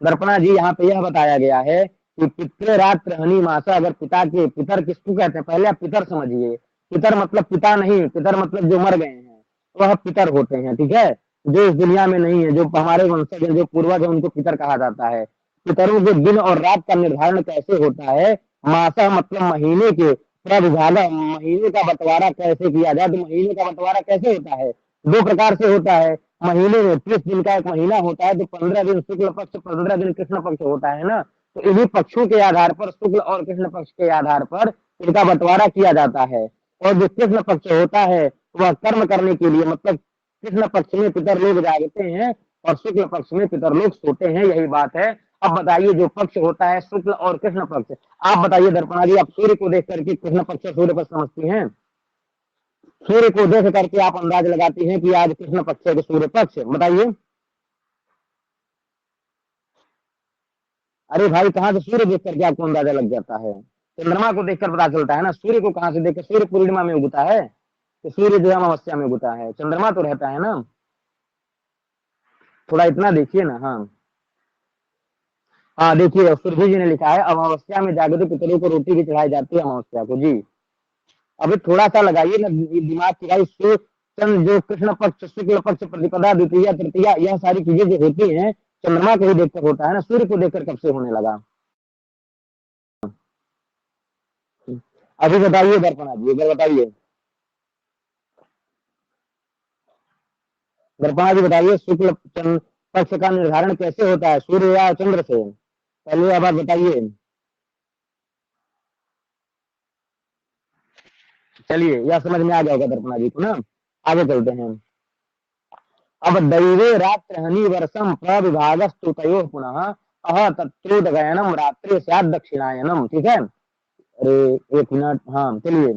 दर्पणा जी, यहाँ पे यह बताया गया है कि पितृ रात्र हनि मासा, अगर पिता के, पितर किसको कहते हैं पहले आप पितर समझिए। पितर मतलब पिता नहीं, पितर मतलब जो मर गए हैं वह पितर होते हैं। ठीक है, जो इस दुनिया में नहीं है, जो हमारे वंशज हैं, जो पूर्वज है, उनको पितर कहा जाता है। पितरों के दिन और रात का निर्धारण कैसे होता है? मासा मतलब महीने के, प्रविभाग महीने का बंटवारा कैसे किया जाए? तो महीने का बंटवारा कैसे होता है? दो प्रकार से होता है। महीने में 30 दिन का एक महीना होता है, तो 15 दिन शुक्ल पक्ष, 15 दिन कृष्ण पक्ष होता है ना। तो इन्हीं पक्षों के आधार पर, शुक्ल और कृष्ण पक्ष के आधार पर इनका बंटवारा किया जाता है। और जो कृष्ण पक्ष होता है वह कर्म करने के लिए, मतलब कृष्ण पक्ष में पितर लोग जागते हैं और शुक्ल पक्ष में पितर लोग सोते हैं, यही बात है। अब बताइए, जो पक्ष होता है शुक्ल और कृष्ण पक्ष, आप बताइए दर्पणा जी, आप सूर्य को देख करके कृष्ण पक्ष सूर्य पक्ष समझती हैं? सूर्य को देख करके आप अंदाज लगाती हैं कि आज कृष्ण पक्ष है कि सूर्य पक्ष? बताइए। अरे भाई, कहाँ से सूर्य देख करके आपको अंदाजा लग जाता है? चंद्रमा को देखकर पता चलता है ना। सूर्य को कहाँ से देखकर? सूर्य पूर्णिमा में उगता है कि सूर्य जो है अमावस्या में उगता है? चंद्रमा तो रहता है ना। थोड़ा इतना देखिए ना। हाँ हाँ, देखिए सुरभि जी ने लिखा है, अमावस्या में जागृत पितरों को रोटी भी चढ़ाई जाती है अमावस्या को। जी, अभी थोड़ा सा लगाइए ना दिमाग की भाई। सूर्य चंद्र जो कृष्ण पक्ष, शुक्ल पक्ष, प्रतिपदा, द्वितीय, तृतीया, यह सारी चीजें जो होती हैं चंद्रमा को ही देखकर होता है ना, सूर्य को देखकर कब से होने लगा? अभी बताइए दर्पणा जी, इधर बताइए। दर्पणा जी बताइए, शुक्ल पक्ष का निर्धारण कैसे होता है, सूर्य या चंद्र से? पहले अब आप बताइए। चलिए, यह समझ में आ जाएगा दर्पणा जी को ना। आगे चलते हैं। अब दैवे रात्र हनि वर्षम प्रविभागस्तु तयोः पुनः अह तत्रोदगयनम रात्रि स्यात् दक्षिणायनम। ठीक है, अरे एक मिनट। हाँ चलिए,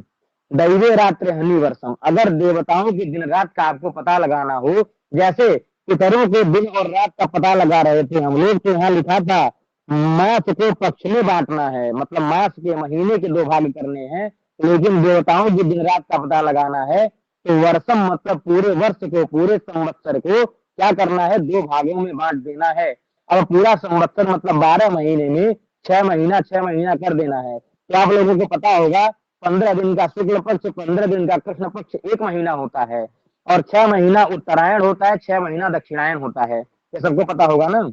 दैवे रात्र हनि वर्षम, अगर देवताओं के दिन रात का आपको पता लगाना हो, जैसे पितरों के दिन और रात का पता लगा रहे थे हम लोग, तो यहाँ लिखा था मास को पक्ष में बांटना है, मतलब मास के महीने के दो भाग करने हैं। लेकिन देवताओं के दिन रात का पता लगाना है तो वर्षम मतलब पूरे वर्ष को, पूरे संवत्सर को क्या करना है? दो भागों में बांट देना है। अब पूरा संवत्सर मतलब 12 महीने में 6 महीना 6 महीना कर देना है। तो आप लोगों को पता होगा 15 दिन का शुक्ल पक्ष, 15 दिन का कृष्ण पक्ष एक महीना होता है, और 6 महीना उत्तरायण होता है, 6 महीना दक्षिणायन होता है। ये सबको पता होगा ना।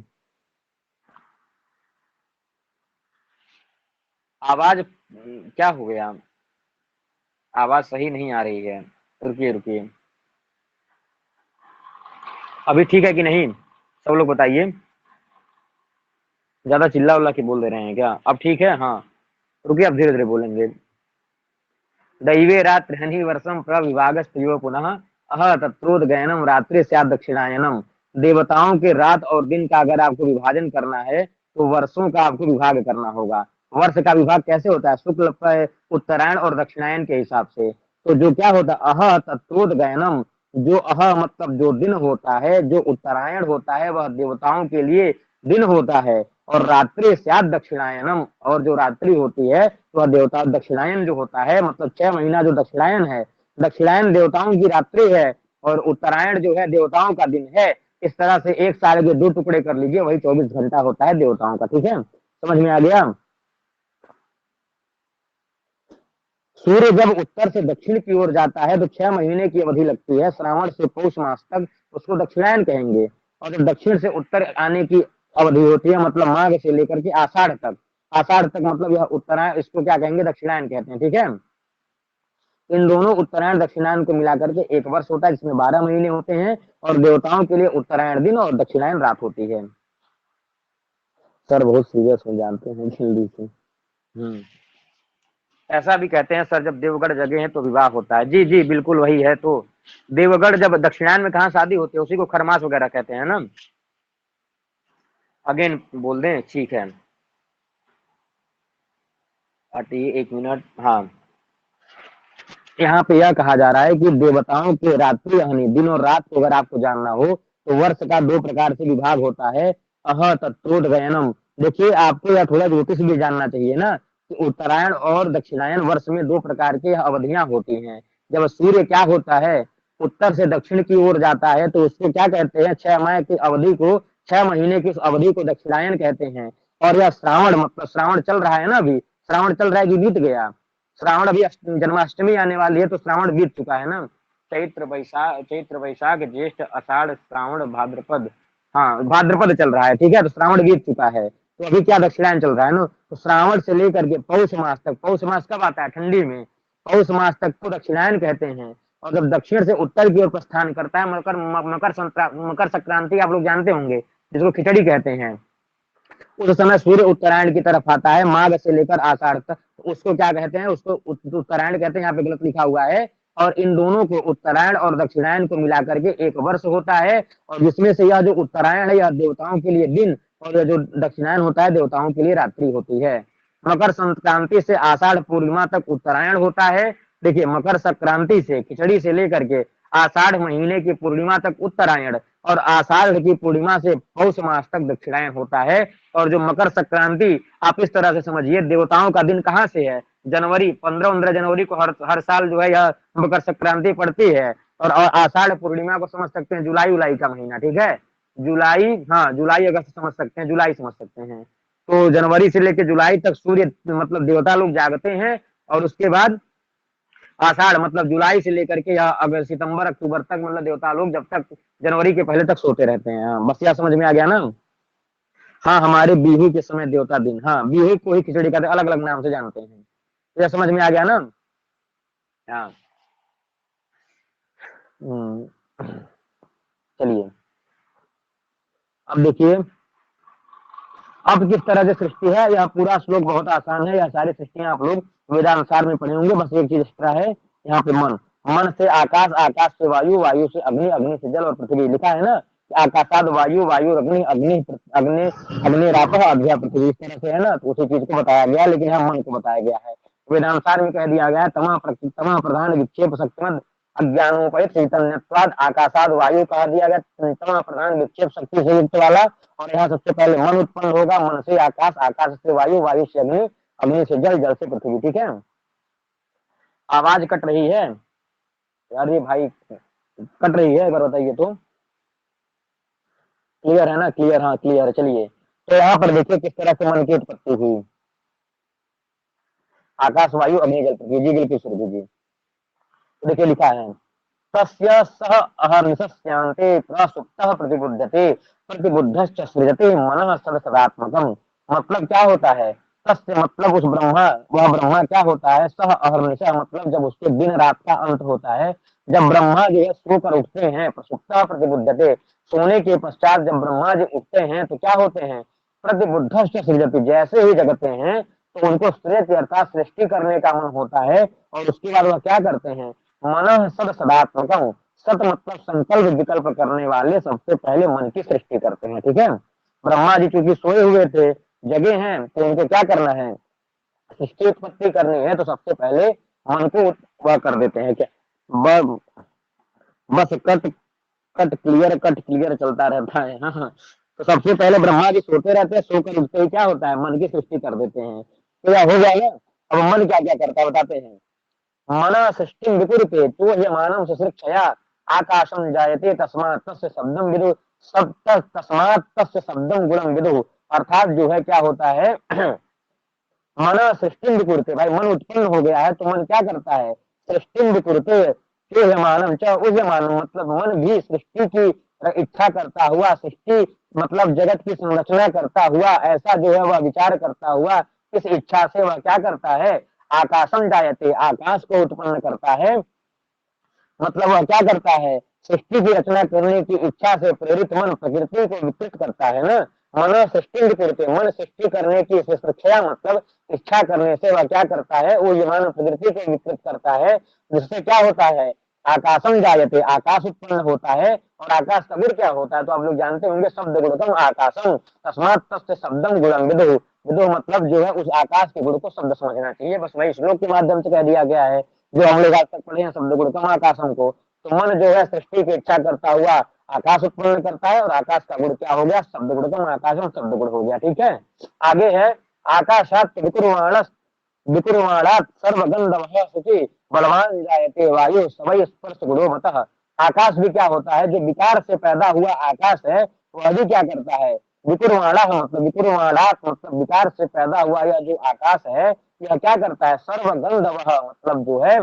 आवाज क्या हो गया? आवाज सही नहीं आ रही है, रुकिए रुकिए। अभी ठीक है कि नहीं? सब लोग बताइए। ज्यादा चिल्ला उल्ला के बोल दे रहे हैं क्या? अब ठीक है? हाँ रुकिए, अब धीरे धीरे बोलेंगे। दैवे रात्र हनि वर्षम प्रविभागस्तयो पुनः अह तत्रोदगयनम रात्रि स्यात् दक्षिणायनम। देवताओं के रात और दिन का अगर आपको विभाजन करना है तो वर्षों का आपको विभाग करना होगा। वर्ष का विभाग कैसे होता है? शुक्ल उत्तरायण और दक्षिणायन के हिसाब से। तो जो क्या होता है, अह तत्रोदगयनम, जो अह मतलब जो दिन होता है, जो उत्तरायण होता है वह देवताओं के लिए दिन होता है, और रात्रि स्यात् दक्षिणायनम, और जो रात्रि होती है वह देवता दक्षिणायन जो होता है, मतलब 6 महीना जो दक्षिणायन है, दक्षिणायन देवताओं की रात्रि है और उत्तरायण जो है देवताओं का दिन है। इस तरह से एक साल के दो टुकड़े कर लीजिए, वही 24 घंटा होता है देवताओं का। ठीक है, समझ में आ गया? सूर्य जब उत्तर से दक्षिण की ओर जाता है तो 6 महीने की अवधि लगती है, श्रावण से पौष मास तक, उसको दक्षिणायन कहेंगे। और जब दक्षिण से उत्तर आने की अवधि होती है, मतलब माघ से लेकर के आषाढ़ तक, आषाढ़ तक मतलब यह उत्तरायण, इसको क्या कहेंगे? दक्षिणायन कहते हैं। ठीक है, इन दोनों उत्तरायण दक्षिणायन को मिलाकर के एक वर्ष होता है, जिसमें 12 महीने होते हैं, और देवताओं के लिए उत्तरायण दिन और दक्षिणायन रात होती है। सर बहुत सीरियस हो जाते हैं जल्दी से। ऐसा भी कहते हैं सर, जब देवगढ़ जगे हैं तो विवाह होता है। जी जी बिल्कुल वही है। तो देवगढ़ जब दक्षिणायन में कहाँ शादी होती है उसी को खरमास वगैरह कहते हैं ना। अगेन बोल दें, ठीक है। अटी 1 मिनट, हाँ। यहाँ पे यह कहा जा रहा है कि देवताओं के रात्रि हनि, दिन और रात को अगर आपको जानना हो तो वर्ष का 2 प्रकार से विभाग होता है, अह तत्रोट गयनम। देखिए आपको यह थोड़ा ज्योतिष भी जानना चाहिए ना कि उत्तरायण और दक्षिणायन वर्ष में 2 प्रकार की अवधियां होती हैं। जब सूर्य क्या होता है, उत्तर से दक्षिण की ओर जाता है तो उसको क्या कहते हैं, 6 माह की अवधि को, 6 महीने की उस अवधि को दक्षिणायन कहते हैं। और यह श्रावण, मतलब श्रावण चल रहा है ना, अभी श्रावण चल रहा है कि बीत गया? श्रावण अभी जन्माष्टमी आने वाली है तो श्रावण बीत चुका है ना। चैत्र वैशाख ज्येष्ठ आषाढ़ श्रावण भाद्रपद, हाँ भाद्रपद चल रहा है, ठीक है, तो श्रावण बीत चुका है। तो अभी क्या दक्षिणायन चल रहा है ना, तो श्रावण से लेकर के पौष मास तक, पौष मास कब आता है, ठंडी में, पौष मास तक को दक्षिणायन कहते हैं। और जब दक्षिण से उत्तर की ओर प्रस्थान करता है, मकर संक्रांति आप लोग जानते होंगे, जिसको खिचड़ी कहते हैं, उस समय सूर्य उत्तरायण की तरफ आता है, माघ से लेकर आषाढ़ तक, उसको क्या कहते हैं, उसको उत्तरायण कहते हैं। यहाँ पे गलत लिखा हुआ है। और इन दोनों को, उत्तरायण और दक्षिणायन को मिला करके एक वर्ष होता है। और जिसमें से यह जो उत्तरायण है यह देवताओं के लिए दिन, और यह जो दक्षिणायन होता है देवताओं के लिए रात्रि होती है। मकर संक्रांति से आषाढ़ पूर्णिमा तक उत्तरायण होता है। देखिए मकर संक्रांति से, खिचड़ी से लेकर के आषाढ़ महीने की पूर्णिमा तक उत्तरायण, और आषाढ़ की पूर्णिमा से पौष मास तक दक्षिणायन होता है। और जो मकर संक्रांति, आप इस तरह से समझिए, देवताओं का दिन कहाँ से है, जनवरी, 15-15 जनवरी को हर साल जो है यह मकर संक्रांति पड़ती है। और आषाढ़ पूर्णिमा को समझ सकते हैं जुलाई उलाई का महीना, ठीक है, जुलाई, हाँ जुलाई अगस्त समझ सकते हैं, जुलाई समझ सकते हैं। तो जनवरी से लेकर जुलाई तक सूर्य, मतलब देवता लोग जागते हैं। और उसके बाद आषाढ़, मतलब जुलाई से लेकर के या अगर सितंबर अक्टूबर तक, मतलब देवता लोग जब तक जनवरी के पहले तक सोते रहते हैं। हाँ, बस यह समझ में आ गया ना। हाँ, हमारे बिहू के समय देवता दिन, हाँ बिहू को ही खिचड़ी कहते हैं, अलग अलग नाम से जानते हैं। यह समझ में आ गया ना। हाँ, चलिए अब देखिए, अब किस तरह से सृष्टि है। यह पूरा श्लोक बहुत आसान है, यह सारी सृष्टियां आप लोग वेदानुसार में पढ़े होंगे। बस एक चीज एक्स्ट्रा है यहाँ पे, मन, मन से आकाश, आकाश से वायु, वायु से अग्नि, अग्नि से जल और पृथ्वी। लिखा है ना कि आकाशाद वायु, वायु अग्नि, अग्नि अग्नि, अग्निरापः अभ्या पृथ्वी, इस तरह से है ना। तो उसी चीज को बताया गया, लेकिन यहाँ मन को बताया गया है। वेदानुसार में कह दिया गया है, तमा प्रधान विक्षेप शक्तिमद अज्ञानोपहित चैतन्यत्वाद आकाशाद वायु कहा दिया गया, तमा प्रधान विक्षेप शक्ति से युक्त वाला। और यहाँ सबसे पहले मन उत्पन्न होगा, मन से आकाश, आकाश से वायु, वायु से अग्नि, अग्नि से जल, जल से पृथ्वी, ठीक है। आवाज कट रही है यार, ये भाई कट रही है, अगर बताइए तो। क्लियर है ना, क्लियर, हाँ क्लियर है। चलिए तो यहाँ पर देखिए किस तरह से मन की उत्पत्ति हुई। आकाश वायु अग्नि जल पृथ्वी, जी बिल्कुल सुरभि जी। तो देखिए लिखा है, तस्य सह अहर्निशस्यांते प्रसुप्तः प्रतिबुध्यते प्रतिबुद्धश्च सृजते मनः सदसदात्मकम्। मतलब क्या होता है, तस्य मतलब उस ब्रह्मा, वह ब्रह्मा क्या होता है, सह अहर्निशः मतलब जब उसके दिन रात का अंत होता है, जब ब्रह्मा जो है सोकर उठते हैं, प्रसुप्तः प्रतिबुध्यते, सोने के पश्चात जब ब्रह्मा जी उठते हैं तो क्या होते हैं, प्रतिबुद्धश्च सृजते, जैसे ही जगते हैं तो उनको सृजति अर्थात सृष्टि करने का मन होता है। और उसके बाद वह क्या करते हैं, मन सद सदात्मकम, सत मतलब संकल्प विकल्प करने वाले, सबसे पहले मन की सृष्टि करते हैं, ठीक है। ब्रह्मा जी चूंकि सोए हुए थे, जगे हैं, तो उनको क्या करना है, सृष्टि उत्पत्ति करनी है, तो सबसे पहले मन को वह कर देते हैं क्या, बस कट क्लियर चलता रहता है। हाँ, तो सबसे पहले ब्रह्मा जी सोते रहते हैं, सोकर उठते ही क्या होता है, मन की सृष्टि कर देते हैं। तो यह हो जाएगा। अब मन क्या क्या करता है बताते हैं, मन सृष्टि विकुरुते तो यमानं सुसृक्षया आकाशम जायते तस्मात् तस्य शब्दम विदु, सब तस्मात् तस्य शब्दम गुणम विदु। अर्थात जो है क्या होता है, मन सृष्टि विकुरुते, भाई मन उत्पन्न हो गया है तो मन क्या करता है, सृष्टि विकुरुते च उह्यमानम, मतलब मन भी सृष्टि की इच्छा करता हुआ, सृष्टि मतलब जगत की संरचना करता हुआ, ऐसा जो है वह विचार करता हुआ, इस इच्छा से वह क्या करता है, आकाशम जायते, आकाश को उत्पन्न करता है। मतलब वह क्या करता है, सृष्टि की रचना करने की इच्छा से प्रेरित मन प्रकृति को विकृत करता है ना। मन सृष्टि करते, मन सृष्टि करने की शिक्षा मतलब इच्छा करने से वह क्या करता है, वो यमान प्रकृति को विकृत करता है, जिससे क्या होता है, आकाशम जायते, आकाश उत्पन्न होता है। और आकाश का गुण क्या होता है तो आप लोग जानते होंगे, शब्द गुणकम आकाशम तस्मात् तस्य शब्दम गुणम विदु। विदु मतलब जो है उस आकाश के गुण को शब्द समझना चाहिए। बस वही श्लोक के माध्यम से कह दिया गया है, जो हम लोग आज तक पढ़े हैं शब्द गुणकम आकाशम को। तो मन जो है सृष्टि की इच्छा करता हुआ आकाश उत्पन्न करता है, और आकाश का गुण क्या हो गया, शब्द गुणकम आकाशम शब्द गुण हो गया। ठीक है, आगे है आकाशात विकुर्वाणस विकुर्वाणात् सर्वगंधमय शुचि बलवान जायते वायु सवै स्पर्श गुणो मतः। आकाश भी क्या होता है, जो विकार से पैदा हुआ आकाश है वह भी क्या करता है, विकुर्वाणा मतलब विकुर्वाणात् मतलब विकार से पैदा हुआ यह जो आकाश है यह क्या करता है, सर्वगंधमय मतलब जो है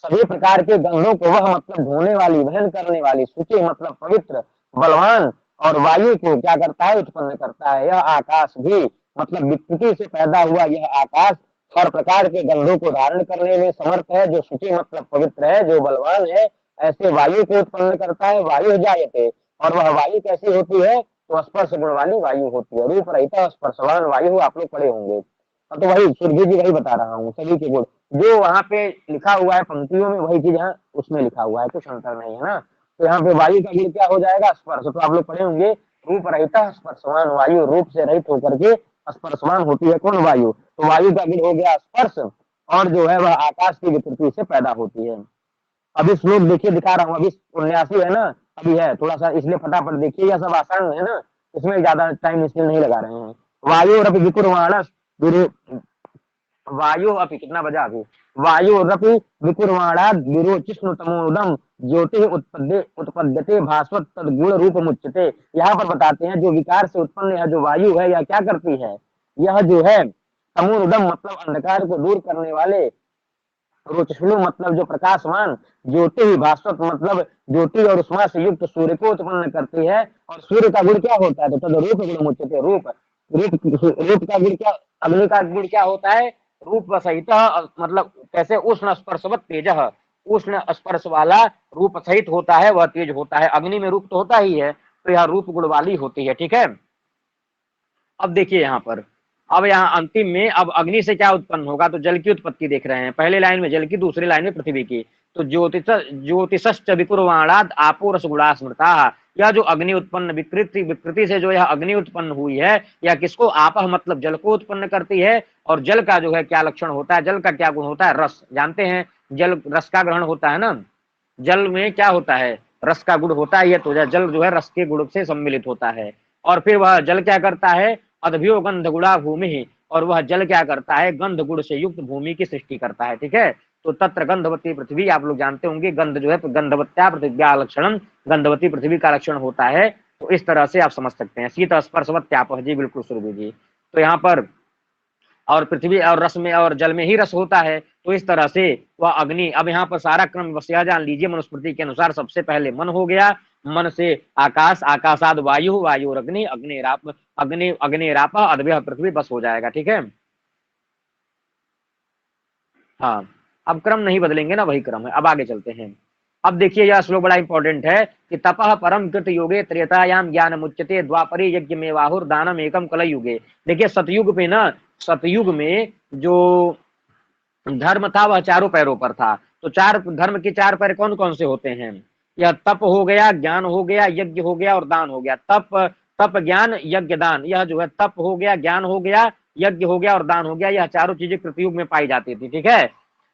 सभी प्रकार के गंधों को वह मतलब धोने वाली, वहन करने वाली, शुचि मतलब पवित्र, बलवान और वायु को क्या करता है, उत्पन्न करता है। यह आकाश भी मतलब विकृति से पैदा हुआ यह आकाश हर प्रकार के गंधों को धारण करने में समर्थ है, जो शुचि मतलब पवित्र है, जो बलवान है, ऐसे वायु को उत्पन्न करता है। वायु जायते, और वह वायु कैसी होती है, तो स्पर्श गुण वाली वायु होती है। रूप रहित स्पर्शवान वायु आप लोग पढ़े होंगे। तो वही सूर्य जी वही बता रहा हूँ, सभी के गुण जो वहां पे लिखा हुआ है पंक्तियों में वही चीज यहाँ उसमें लिखा हुआ है, कुछ अंतर नहीं है ना। तो यहाँ पे वायु का गुण क्या हो जाएगा, स्पर्श। तो आप लोग पढ़े होंगे रूप रहित स्पर्शवान वायु, रूप से रहित होकर के स्पर्शवान होती है कौन, वायु। तो वायु का गुण हो गया स्पर्श, और जो है वह आकाश की विकृति से पैदा होती है। अभी श्लोक देखिए दिखा रहा हूँ, अभी 79 है ना, अभी है थोड़ा सा इसलिए फटाफट देखिए, यह सब आसान है ना, इसमें ज्यादा टाइम इसलिए नहीं लगा रहे हैं। वायु और विकुर्वाणस वायु अपि कितना बजा अभी, वायु रपि विकुर्वाणाद विरोचिष्णु तमोदम ज्योति उत्पद्यते भास्वत तद गुण रूप मुच्यते। यहाँ पर बताते हैं जो विकार से उत्पन्न यह जो वायु है यह क्या करती है, यह जो है तमोदम मतलब अंधकार को दूर करने वाले, रोचष्णु मतलब जो प्रकाशमान, ज्योति भास्वत मतलब ज्योति और उष्मा से युक्त सूर्य को उत्पन्न करती है। और सूर्य का गुण क्या होता है, तो तद रूप गुण मुच्यते, रूप रूप का गुण क्या, अग्नि का गुण क्या होता है, रूप सहित मतलब कैसे उष्ण स्पर्शवत तेज, उष्ण स्पर्श वाला रूप सहित होता है, वह तेज होता है। अग्नि में रूप तो होता ही है, तो यह रूप गुण वाली होती है। ठीक है, अब देखिए यहाँ पर, अब यहाँ अंतिम में अब अग्नि से क्या उत्पन्न होगा, तो जल की उत्पत्ति देख रहे हैं। पहले लाइन में जल की, दूसरी लाइन में पृथ्वी की। तो ज्योतिषश्च विकुर्वाणाद आपो रसगुणा स्मृता। यह जो अग्नि उत्पन्न विकृति से जो यह अग्नि उत्पन्न हुई है, यह किसको, आपह मतलब जल को उत्पन्न करती है। और जल का जो है क्या लक्षण होता है, जल का क्या गुण होता है, रस। जानते हैं जल रस का ग्रहण होता है ना, जल में क्या होता है, रस का गुण होता है। ये तो जल जो है रस के गुण से सम्मिलित होता है। और फिर वह जल क्या करता है, अदभ्यो गंध गुणा भूमि, और वह जल क्या करता है, गंध गुण से युक्त भूमि की सृष्टि करता है। ठीक है, तो तत्र गंधवती पृथ्वी, आप लोग जानते होंगे गंध जो है गंधवत्या पृथ्व्या लक्षणम, गंधवती पृथ्वी का लक्षण होता है। तो इस तरह से आप समझ सकते हैं। शीत स्पर्शवत्याप जी, बिल्कुल सुरभि जी। तो यहाँ पर और पृथ्वी और रस में और जल में ही रस होता है। तो इस तरह से वह अग्नि, अब यहाँ पर सारा क्रम बस यह जान लीजिए, मनुस्मृति के अनुसार सबसे पहले मन हो गया, मन से आकाश, आकाशाद वायु, वायु अग्नि, अग्निराप अद्भ्य पृथ्वी, बस हो जाएगा। ठीक है, हाँ अब क्रम नहीं बदलेंगे ना, वही क्रम है। अब आगे चलते हैं। अब देखिए यह श्लोक बड़ा इंपॉर्टेंट है कि तपः परम कृत योगे त्रेतायाम ज्ञान मुच्यते द्वापरे यज्ञ में वाहुर दानम एकम कलयुगे। देखिए सतयुग पे ना, सतयुग में जो धर्म था वह चारों पैरों पर था। तो चार धर्म के चार पैर कौन कौन से होते हैं, यह तप हो गया, ज्ञान हो गया, यज्ञ हो गया और दान हो गया। तप ज्ञान यज्ञ दान, यह जो है तप हो गया, ज्ञान हो गया, यज्ञ हो गया और दान हो गया, यह चारों चीजें कृतयुग में पाई जाती थी। ठीक है,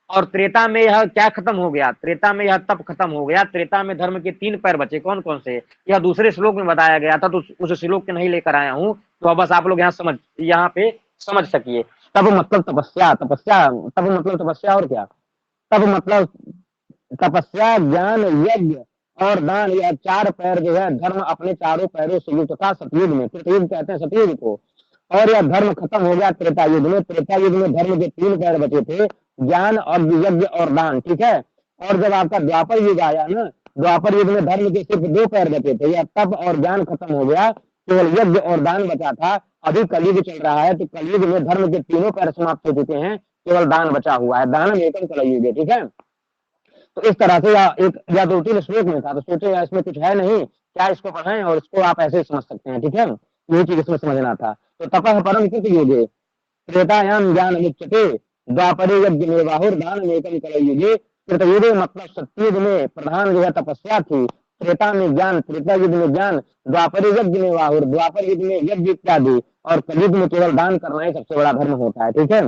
और त्रेता में यह क्या खत्म हो गया, त्रेता में यह तप खत्म हो गया। त्रेता में धर्म के तीन पैर बचे, कौन कौन से, यह दूसरे श्लोक में बताया गया था, तो उस श्लोक के नहीं लेकर आया हूँ। तो अब बस आप लोग यहाँ पे समझ सकिए। तब मतलब तपस्या, तपस्या तब मतलब तपस्या, और क्या, तब मतलब तपस्या, ज्ञान, यज्ञ और दान, यह चार पैर जो है धर्म अपने चारों पैरों से युक्त था सतयुग में, कृतयुग कहते हैं सतयुग को। और यह धर्म खत्म हो गया त्रेता युग में। त्रेता युग में धर्म के तीन पैर बचे थे, ज्ञान और यज्ञ और दान। ठीक है, और जब आपका द्वापर युग आया ना, द्वापर युग में धर्म के सिर्फ दो पैर बचे थे, यह तप और ज्ञान खत्म हो गया, केवल यज्ञ और दान बचा था। अभी कलयुग चल रहा है, तो कलयुग में धर्म के तीनों पैर समाप्त हो चुके हैं, केवल दान बचा हुआ है। दान में एकम कलयुग है। ठीक है, तो इस तरह से या दो तीन श्लोक में था, तो सोचे इसमें कुछ है नहीं, क्या इसको पढ़ाएं, और इसको आप ऐसे ही समझ सकते हैं। ठीक है, यही चीज इसमें समझना था। तो तपः परम कृत योगे त्रेतायाम ज्ञान मुच्यते द्वापरे यज्ञ में वाहुर दान एकम कलयुगे कृतयुग मतलब सत्ययुग में प्रधान जो है तपस्या थी, त्रेता में ज्ञान, त्रेता युग में ज्ञान, द्वापर यज्ञ में वाहुर, द्वापर युग में यज्ञ इत्यादि, और कलयुग में केवल दान करना ही सबसे बड़ा धर्म होता है। ठीक है,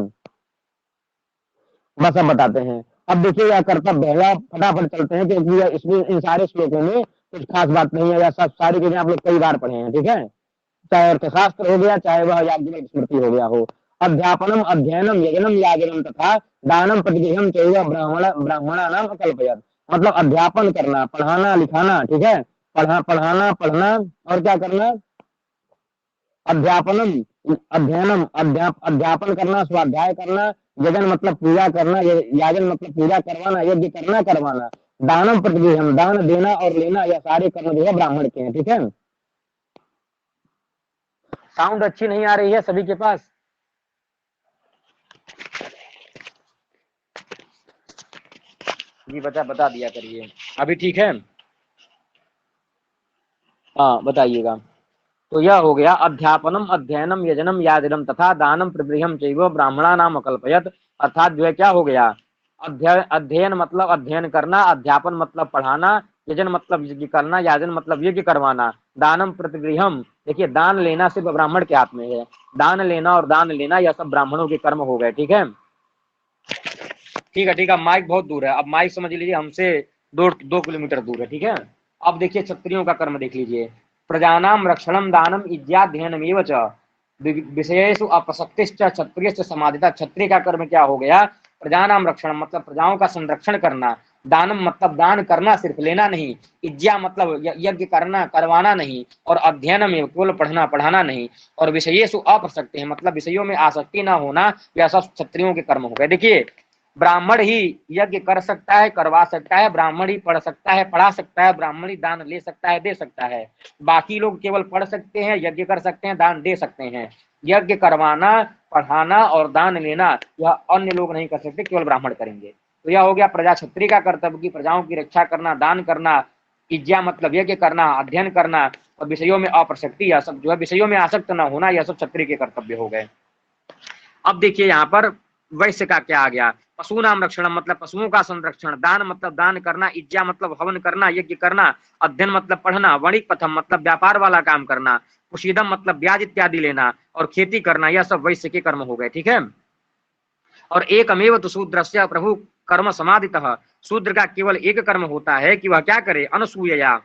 बस अब बताते हैं। अब देखिए यह कर्तव्य है, फटाफट चलते हैं क्योंकि इसमें इन सारे श्लोकों में कुछ खास बात नहीं है, या सब सारी चीजें आप लोग कई बार पढ़े हैं। ठीक है, चाहे अर्थशास्त्र हो गया, चाहे वह याज्ञवल्क्य स्मृति हो गया हो। अध्यापनम अध्ययनम यजनम याजनम तथा दानम प्रतिगृहम चैव ब्राह्मणानाम अकल्पयत्, मतलब अध्यापन करना, पढ़ाना लिखाना। ठीक है, पढ़ाना पढ़ना, और क्या करना, अध्यापनम अध्ययनम अध्यापन करना, स्वाध्याय करना, यजन मतलब पूजा करना, याजन मतलब पूजा करवाना, यज्ञ करना करवाना, दानम प्रतिगृहम दान देना और लेना, यह सारे कर्म जो है ब्राह्मण के हैं। ठीक है, साउंड अच्छी नहीं आ रही है सभी के पास? जी बता दिया करिए, अभी ठीक है? हाँ बताइएगा। तो यह हो गया अध्यापनम अध्ययनम यजनम याजनम तथा दानम प्रबृहम चैव ब्राह्मणा नाम अकल्पयत, अर्थात जो है क्या हो गया, अध्ययन मतलब अध्ययन करना, अध्यापन मतलब पढ़ाना, यजन मतलब यज्ञ करना, याजन मतलब यज्ञ करवाना, दानम प्रतिगृहम, देखिए दान लेना सिर्फ ब्राह्मण के हाथ में है, दान लेना और दान लेना यह सब ब्राह्मणों के कर्म हो गए। ठीक है, ठीक है, माइक बहुत दूर है, अब माइक समझ लीजिए हमसे 2 किलोमीटर दूर है। ठीक है, अब देखिए क्षत्रियों का कर्म देख लीजिए, प्रजानाम रक्षणम दानम इज्याध्ययनमेव च विषयेषु अपशक्तिश्च क्षत्रियश्च समाधिता, क्षत्रिय का कर्म क्या हो गया, प्रजानाम रक्षण मतलब प्रजाओं का संरक्षण करना, दानम मतलब दान करना सिर्फ लेना नहीं, इज्या मतलब यज्ञ करना करवाना नहीं, और अध्ययन में केवल पढ़ना पढ़ाना नहीं, और विषयेषु अप्रसक्ति है मतलब विषयों में आसक्ति ना होना, यह सब क्षत्रियों के कर्म हो गए। देखिए ब्राह्मण ही यज्ञ कर सकता है, करवा सकता है, ब्राह्मण ही पढ़ सकता है, पढ़ा सकता है, ब्राह्मण ही दान ले सकता है, दे सकता है, बाकी लोग केवल पढ़ सकते हैं, यज्ञ कर सकते हैं, दान दे सकते हैं, यज्ञ करवाना, पढ़ाना और दान लेना यह अन्य लोग नहीं कर सकते, केवल ब्राह्मण करेंगे। तो यह हो गया प्रजा क्षत्रिय का कर्तव्य की प्रजाओं की रक्षा करना, दान करना, इज्जा मतलब यज्ञ करना, अध्ययन करना, और विषयों में अप्रसक्ति, यह सब जो है विषयों में आसक्त न होना, यह सब क्षत्रिय के कर्तव्य हो गए। अब देखिए यहाँ पर वैश्य का क्या आ गया, पशु नाम रक्षण मतलब पशुओं का संरक्षण, दान मतलब दान करना, इज्जा मतलब हवन करना, यज्ञ करना, अध्ययन मतलब पढ़ना, वणिक पथम मतलब व्यापार वाला काम करना, कुशीदम मतलब ब्याज इत्यादि लेना, और खेती करना, यह सब वैश्य के कर्म हो गए। ठीक है, और एकमेव तो शूद्रस्य प्रभु कर्म समाधितः, शूद्र का केवल एक कर्म होता है कि वह क्या करे, अनसूयया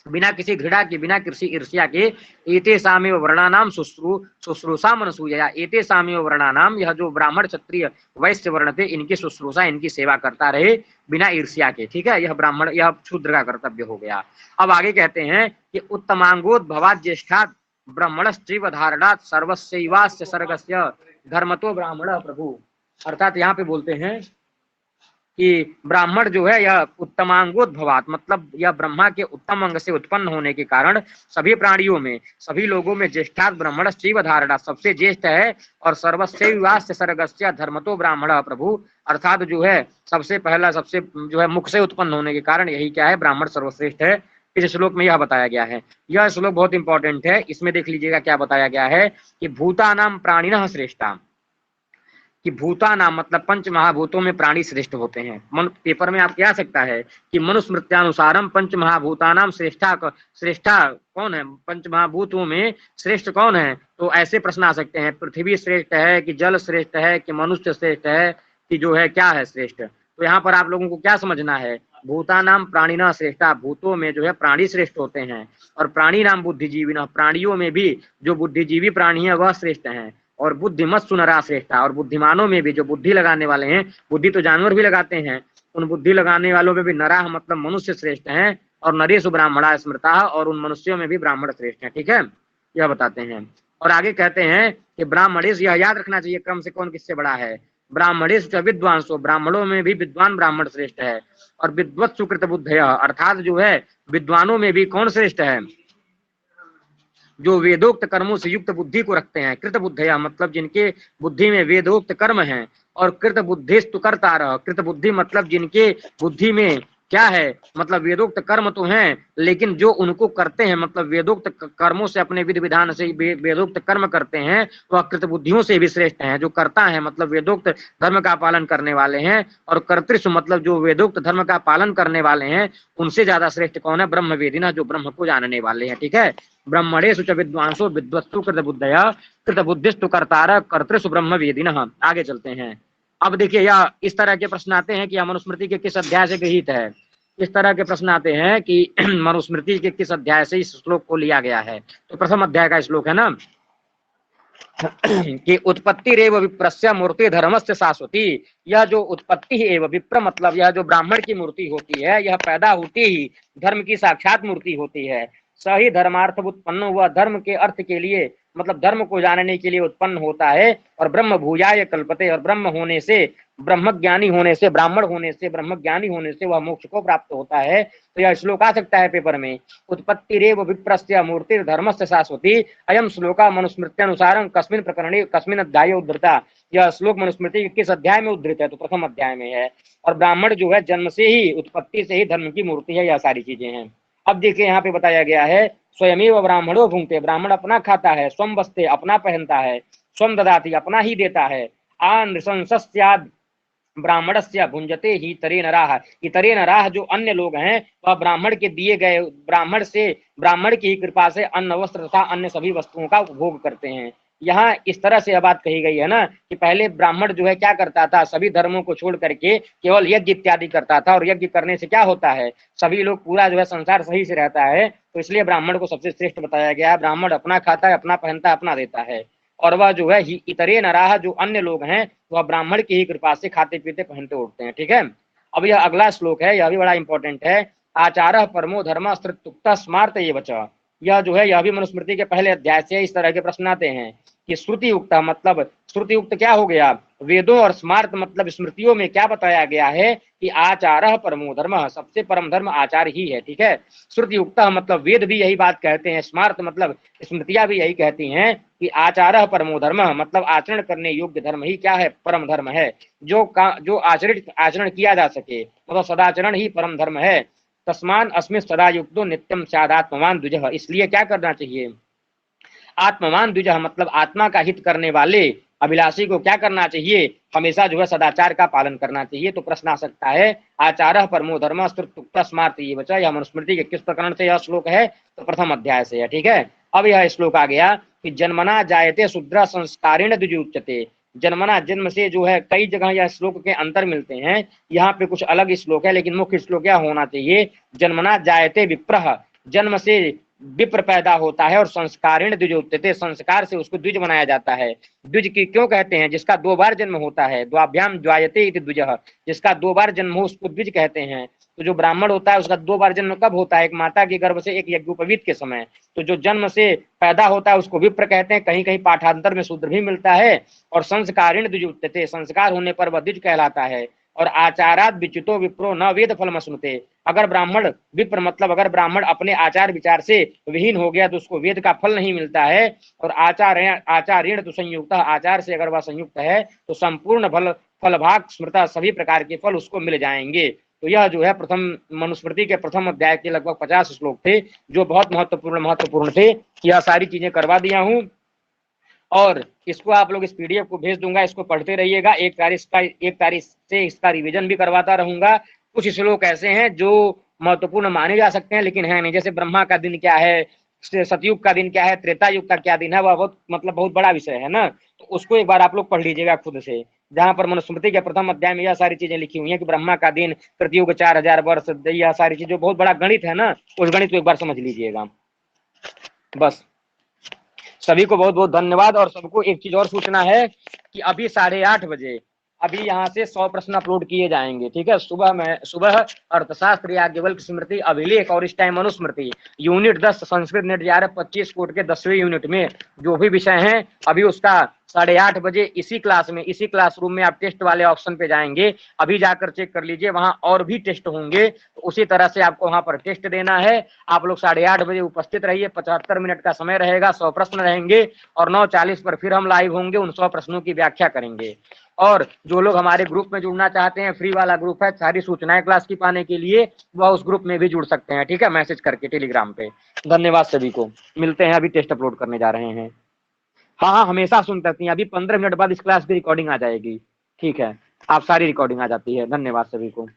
बिना किसी घृणा के, बिना किसी ईर्ष्या के, एते सामेव वर्णानाम शुश्रूषा मनसूया, एते सामेव वर्णानाम, यह जो ब्राह्मण क्षत्रिय वैश्य वर्ण थे इनकी शुश्रूषा, इनकी सेवा करता रहे बिना ईर्ष्या के। ठीक है, यह ब्राह्मण यह शूद्र का कर्तव्य हो गया। अब आगे कहते हैं कि उत्तमांगोद्भवात् ज्येष्ठात् ब्राह्मणस्त्रीव धारणात् सर्वस्यैवास्य सर्गस्य धर्मतो ब्राह्मण प्रभु, अर्थात यहाँ पे बोलते हैं कि ब्राह्मण जो है यह उत्तमांगोद्भवात मतलब यह ब्रह्मा के उत्तम अंग से उत्पन्न होने के कारण सभी प्राणियों में, सभी लोगों में ज्येष्ठात् ब्राह्मण स्त्रीव धारणा सबसे ज्येष्ठ है, और सर्वस्यैवास्य सर्गस्य धर्मतो ब्राह्मण प्रभु, अर्थात जो है सबसे पहला सबसे जो है मुख से उत्पन्न होने के कारण यही क्या है, ब्राह्मण सर्वश्रेष्ठ है। इस श्लोक में यह बताया गया है, यह श्लोक बहुत इंपॉर्टेंट है, इसमें देख लीजिएगा क्या बताया गया है कि भूतानाम प्राणिनः श्रेष्ठा, कि भूता नाम मतलब पंच महाभूतों में प्राणी श्रेष्ठ होते हैं। पेपर में आपके आ सकता है कि मनुस्मृत्यानुसारम पंच महाभूतानाम श्रेष्ठा कौन है, पंच महाभूतों में श्रेष्ठ कौन है, तो ऐसे प्रश्न आ सकते हैं, पृथ्वी श्रेष्ठ है कि जल श्रेष्ठ है कि मनुष्य श्रेष्ठ है कि जो है क्या है श्रेष्ठ। तो यहाँ पर आप लोगों को क्या समझना है, भूता नाम प्राणिना श्रेष्ठा, भूतों में जो है प्राणी श्रेष्ठ होते हैं, और प्राणी नाम बुद्धिजीवी, प्राणियों में भी जो बुद्धिजीवी प्राणी है वह श्रेष्ठ है, और बुद्धिमत सुनरा श्रेष्ठा, और बुद्धिमानों में भी जो बुद्धि लगाने वाले हैं, बुद्धि तो जानवर भी लगाते हैं, उन बुद्धि लगाने वालों में भी नराह मतलब मनुष्य श्रेष्ठ हैं, और नरेशु ब्राह्मणा स्मृता, और उन मनुष्यों में भी ब्राह्मण श्रेष्ठ हैं। ठीक है, यह बताते हैं। और आगे कहते हैं कि ब्राह्मणेश, यह याद रखना चाहिए क्रम से कौन किससे बड़ा है, ब्राह्मणेश विद्वांसो, ब्राह्मणों में भी विद्वान ब्राह्मण श्रेष्ठ है, और विद्वत सुकृत बुद्धय, अर्थात जो है विद्वानों में भी कौन श्रेष्ठ है, जो वेदोक्त कर्मों से युक्त बुद्धि को रखते हैं, कृत बुद्धया मतलब जिनके बुद्धि में वेदोक्त कर्म हैं, और कृत बुद्धिस्तु कर्ता, कृत बुद्धि मतलब जिनके बुद्धि में क्या है, मतलब वेदोक्त कर्म तो हैं, लेकिन जो उनको करते हैं, मतलब वेदोक्त कर्मों से, अपने विधि विधान से वेदोक्त कर्म करते हैं, वह कृतबुद्धियों से भी श्रेष्ठ हैं। जो करता है मतलब वेदोक्त धर्म का पालन करने वाले हैं, और कर्तृत्व मतलब जो वेदोक्त धर्म का पालन करने वाले हैं, उनसे ज्यादा श्रेष्ठ कौन है, ब्रह्मवेदिना, जो ब्रह्म को जानने वाले हैं। ठीक है, ब्रह्मणेषु च विद्वांसो विद्वत्सु कृतबुद्धया कृतबुद्धिस्तु कर्तारः कर्तृषु ब्रह्मवेदिनः। आगे चलते हैं। अब देखिए, यह इस तरह के प्रश्न आते हैं कि यह मनुस्मृति के किस अध्याय से गृहीत है। इस तरह के प्रश्न आते हैं कि मनुस्मृति के किस अध्याय से इस श्लोक को लिया गया है। तो प्रथम अध्याय का श्लोक है ना कि उत्पत्ति रेव विप्रस्य मूर्ति धर्मस्य शाश्वती। यह जो उत्पत्ति एवं विप्र मतलब यह जो ब्राह्मण की मूर्ति होती है, यह पैदा होती ही धर्म की साक्षात मूर्ति होती है। सही धर्मार्थ उत्पन्न हुआ, धर्म के अर्थ के लिए मतलब धर्म को जानने के लिए उत्पन्न होता है। और ब्रह्म भूयाय कल्पते, और ब्रह्म होने से, ब्रह्म ज्ञानी होने से, ब्राह्मण होने से, ब्रह्म ज्ञानी होने से वह मोक्ष को प्राप्त होता है। तो यह श्लोक आ सकता है पेपर में। उत्पत्ति रेव विप्रस्य मूर्ति धर्मस्य शाश्वती अयम श्लोका मनुस्मृत्यनुसारं कस्मिन प्रकरणे कस्मिन अध्याये उद्धृता। यह श्लोक मनुस्मृति के किस अध्याय में उद्धृत है, तो प्रथम अध्याय में है। और ब्राह्मण जो है जन्म से ही, उत्पत्ति से ही धर्म की मूर्ति है। यह सारी चीजें हैं। अब देखिए यहाँ पे बताया गया है, स्वयमेव ब्राह्मणो भुंक्ते, ब्राह्मण अपना खाता है, स्वम वस्ते अपना पहनता है, स्वम ददाति अपना ही देता है, आ नृशंस्याद ब्राह्मणस्य भुंजते ही तरे नराह। इतरे नराह जो अन्य लोग हैं, वह ब्राह्मण के दिए गए, ब्राह्मण से, ब्राह्मण की कृपा से अन्न वस्त्र तथा अन्य सभी वस्तुओं का उपभोग करते हैं। यहाँ इस तरह से यह बात कही गई है ना कि पहले ब्राह्मण जो है क्या करता था, सभी धर्मों को छोड़ करके केवल यज्ञ इत्यादि करता था। और यज्ञ करने से क्या होता है, सभी लोग, पूरा जो है संसार सही से रहता है। तो इसलिए ब्राह्मण को सबसे श्रेष्ठ बताया गया है। ब्राह्मण अपना खाता है, अपना पहनता है, अपना देता है। और वह जो है इतरे नराह जो अन्य लोग हैं, वह ब्राह्मण की ही कृपा से खाते पीते पहनते उठते हैं। ठीक है, अब यह अगला श्लोक है, यह भी बड़ा इंपॉर्टेंट है। आचारः परमो धर्म स्मृत्युक्तः स्मार्त ये वच। यह जो है, यह भी मनुस्मृति के पहले अध्याय से इस तरह के प्रश्न आते हैं कि श्रुति युक्त मतलब, श्रुति युक्त क्या हो गया, वेदों, और स्मार्त मतलब स्मृतियों में क्या बताया गया है कि आचारः परमो धर्म, सबसे परम धर्म आचार ही है। ठीक है, श्रुति युक्त मतलब वेद भी यही बात कहते हैं, स्मार्त मतलब स्मृतियां भी यही कहती हैं कि आचारः परमो धर्म मतलब आचरण करने योग्य धर्म ही क्या है, परम धर्म है। जो आचरण किया जा सके, मतलब सदाचरण ही परम धर्म है। तस्मान अस्मिन् सदा युक्तो नित्यम स्यादात्मवान द्विजः। इसलिए क्या करना चाहिए, आत्मवान द्विजः मतलब आत्मा का हित करने वाले अभिलाषी को क्या करना चाहिए, हमेशा जो है सदाचार का पालन करना चाहिए। तो प्रश्न आ सकता है, आचारः परमो धर्म स्मृत ये बचा, यह मनुस्मृति के किस प्रकरण से यह श्लोक है, तो प्रथम अध्याय से है। ठीक है, अब यह श्लोक आ गया कि जन्मना जायते शूद्र संस्कारेण द्विजुच्यते। जन्मना, जन्म से जो है, कई जगह यह श्लोक के अंतर मिलते हैं, यहाँ पे कुछ अलग श्लोक है, लेकिन मुख्य श्लोक क्या होना चाहिए, जन्मना जायते विप्रः, जन्म से विप्र पैदा होता है, और संस्कारेण द्विजोच्यते, संस्कार से उसको द्विज बनाया जाता है। द्विज की क्यों कहते हैं, जिसका 2 बार जन्म होता है, द्वाभ्याम द्वायते इति द्विजः, जिसका 2 बार जन्म हो उसको द्विज कहते हैं। तो जो ब्राह्मण होता है उसका 2 बार जन्म कब होता है, एक माता के गर्भ से, एक यज्ञोपवीत के समय। तो जो जन्म से पैदा होता है उसको विप्र कहते हैं, कहीं कहीं पाठांतर में शूद्र भी मिलता है। और संस्कारेण द्विजोच्यते, संस्कार होने पर वह द्विज कहलाता है। और आचाराद विच्युतो विप्रो न वेद फलमश्नुते, अगर ब्राह्मण विप्र मतलब अगर ब्राह्मण अपने आचार विचार से विहीन हो गया तो उसको वेद का फल नहीं मिलता है। और आचार्यण तो संयुक्त, आचार से अगर वह संयुक्त है तो संपूर्ण फल भाग स्मृता, सभी प्रकार के फल उसको मिल जाएंगे। तो यह जो है प्रथम मनुस्मृति के प्रथम अध्याय के लगभग 50 श्लोक थे, जो बहुत महत्वपूर्ण थे। यह सारी चीजें करवा दिया हूँ, और इसको आप लोग इस पीडीएफ को भेज दूंगा, इसको पढ़ते रहिएगा। 1 तारीख से इसका रिवीजन भी करवाता रहूंगा। कुछ श्लोक ऐसे हैं जो महत्वपूर्ण माने जा सकते हैं, लेकिन है नहीं, जैसे ब्रह्मा का दिन क्या है, सतयुग का दिन क्या है, त्रेता युग का क्या दिन है, वह बहुत बड़ा विषय है ना। तो उसको एक बार आप लोग पढ़ लीजिएगा खुद से, जहां पर मनुस्मृति के प्रथम अध्याय में यह सारी चीजें लिखी हुई हैं कि ब्रह्मा का दिन, कृतयुग 4000 वर्ष, यह सारी चीजें, बहुत बड़ा गणित है ना, उस गणित को एक बार समझ लीजिएगा। बस, सभी को बहुत बहुत धन्यवाद। और सबको एक चीज और सूचना है कि अभी 8:30 बजे अभी यहाँ से 100 प्रश्न अपलोड किए जाएंगे। ठीक है, सुबह अर्थशास्त्र, याज्ञवल्क्य स्मृति, अभिलेख, और इस time Manusmriti unit 10 Sanskrit net 11-25 code के 10वें यूनिट में जो भी विषय हैं, अभी उसका 8:30 बजे इसी क्लास में, इसी क्लासरूम में आप टेस्ट वाले ऑप्शन पे जाएंगे, अभी जाकर चेक कर लीजिए, वहां और भी टेस्ट होंगे, तो उसी तरह से आपको वहां पर टेस्ट देना है। आप लोग 8:30 बजे उपस्थित रहिए, 75 मिनट का समय रहेगा, 100 प्रश्न रहेंगे और 9:40 पर फिर हम लाइव होंगे, उन 100 प्रश्नों की व्याख्या करेंगे। और जो लोग हमारे ग्रुप में जुड़ना चाहते हैं, फ्री वाला ग्रुप है, सारी सूचनाएं क्लास की पाने के लिए, वह उस ग्रुप में भी जुड़ सकते हैं, ठीक है, मैसेज करके टेलीग्राम पे। धन्यवाद सभी को, मिलते हैं, अभी टेस्ट अपलोड करने जा रहे हैं। हाँ हाँ, हमेशा सुनते रहती हैं, अभी 15 मिनट बाद इस क्लास की रिकॉर्डिंग आ जाएगी, ठीक है, आप सारी रिकॉर्डिंग आ जाती है। धन्यवाद सभी को।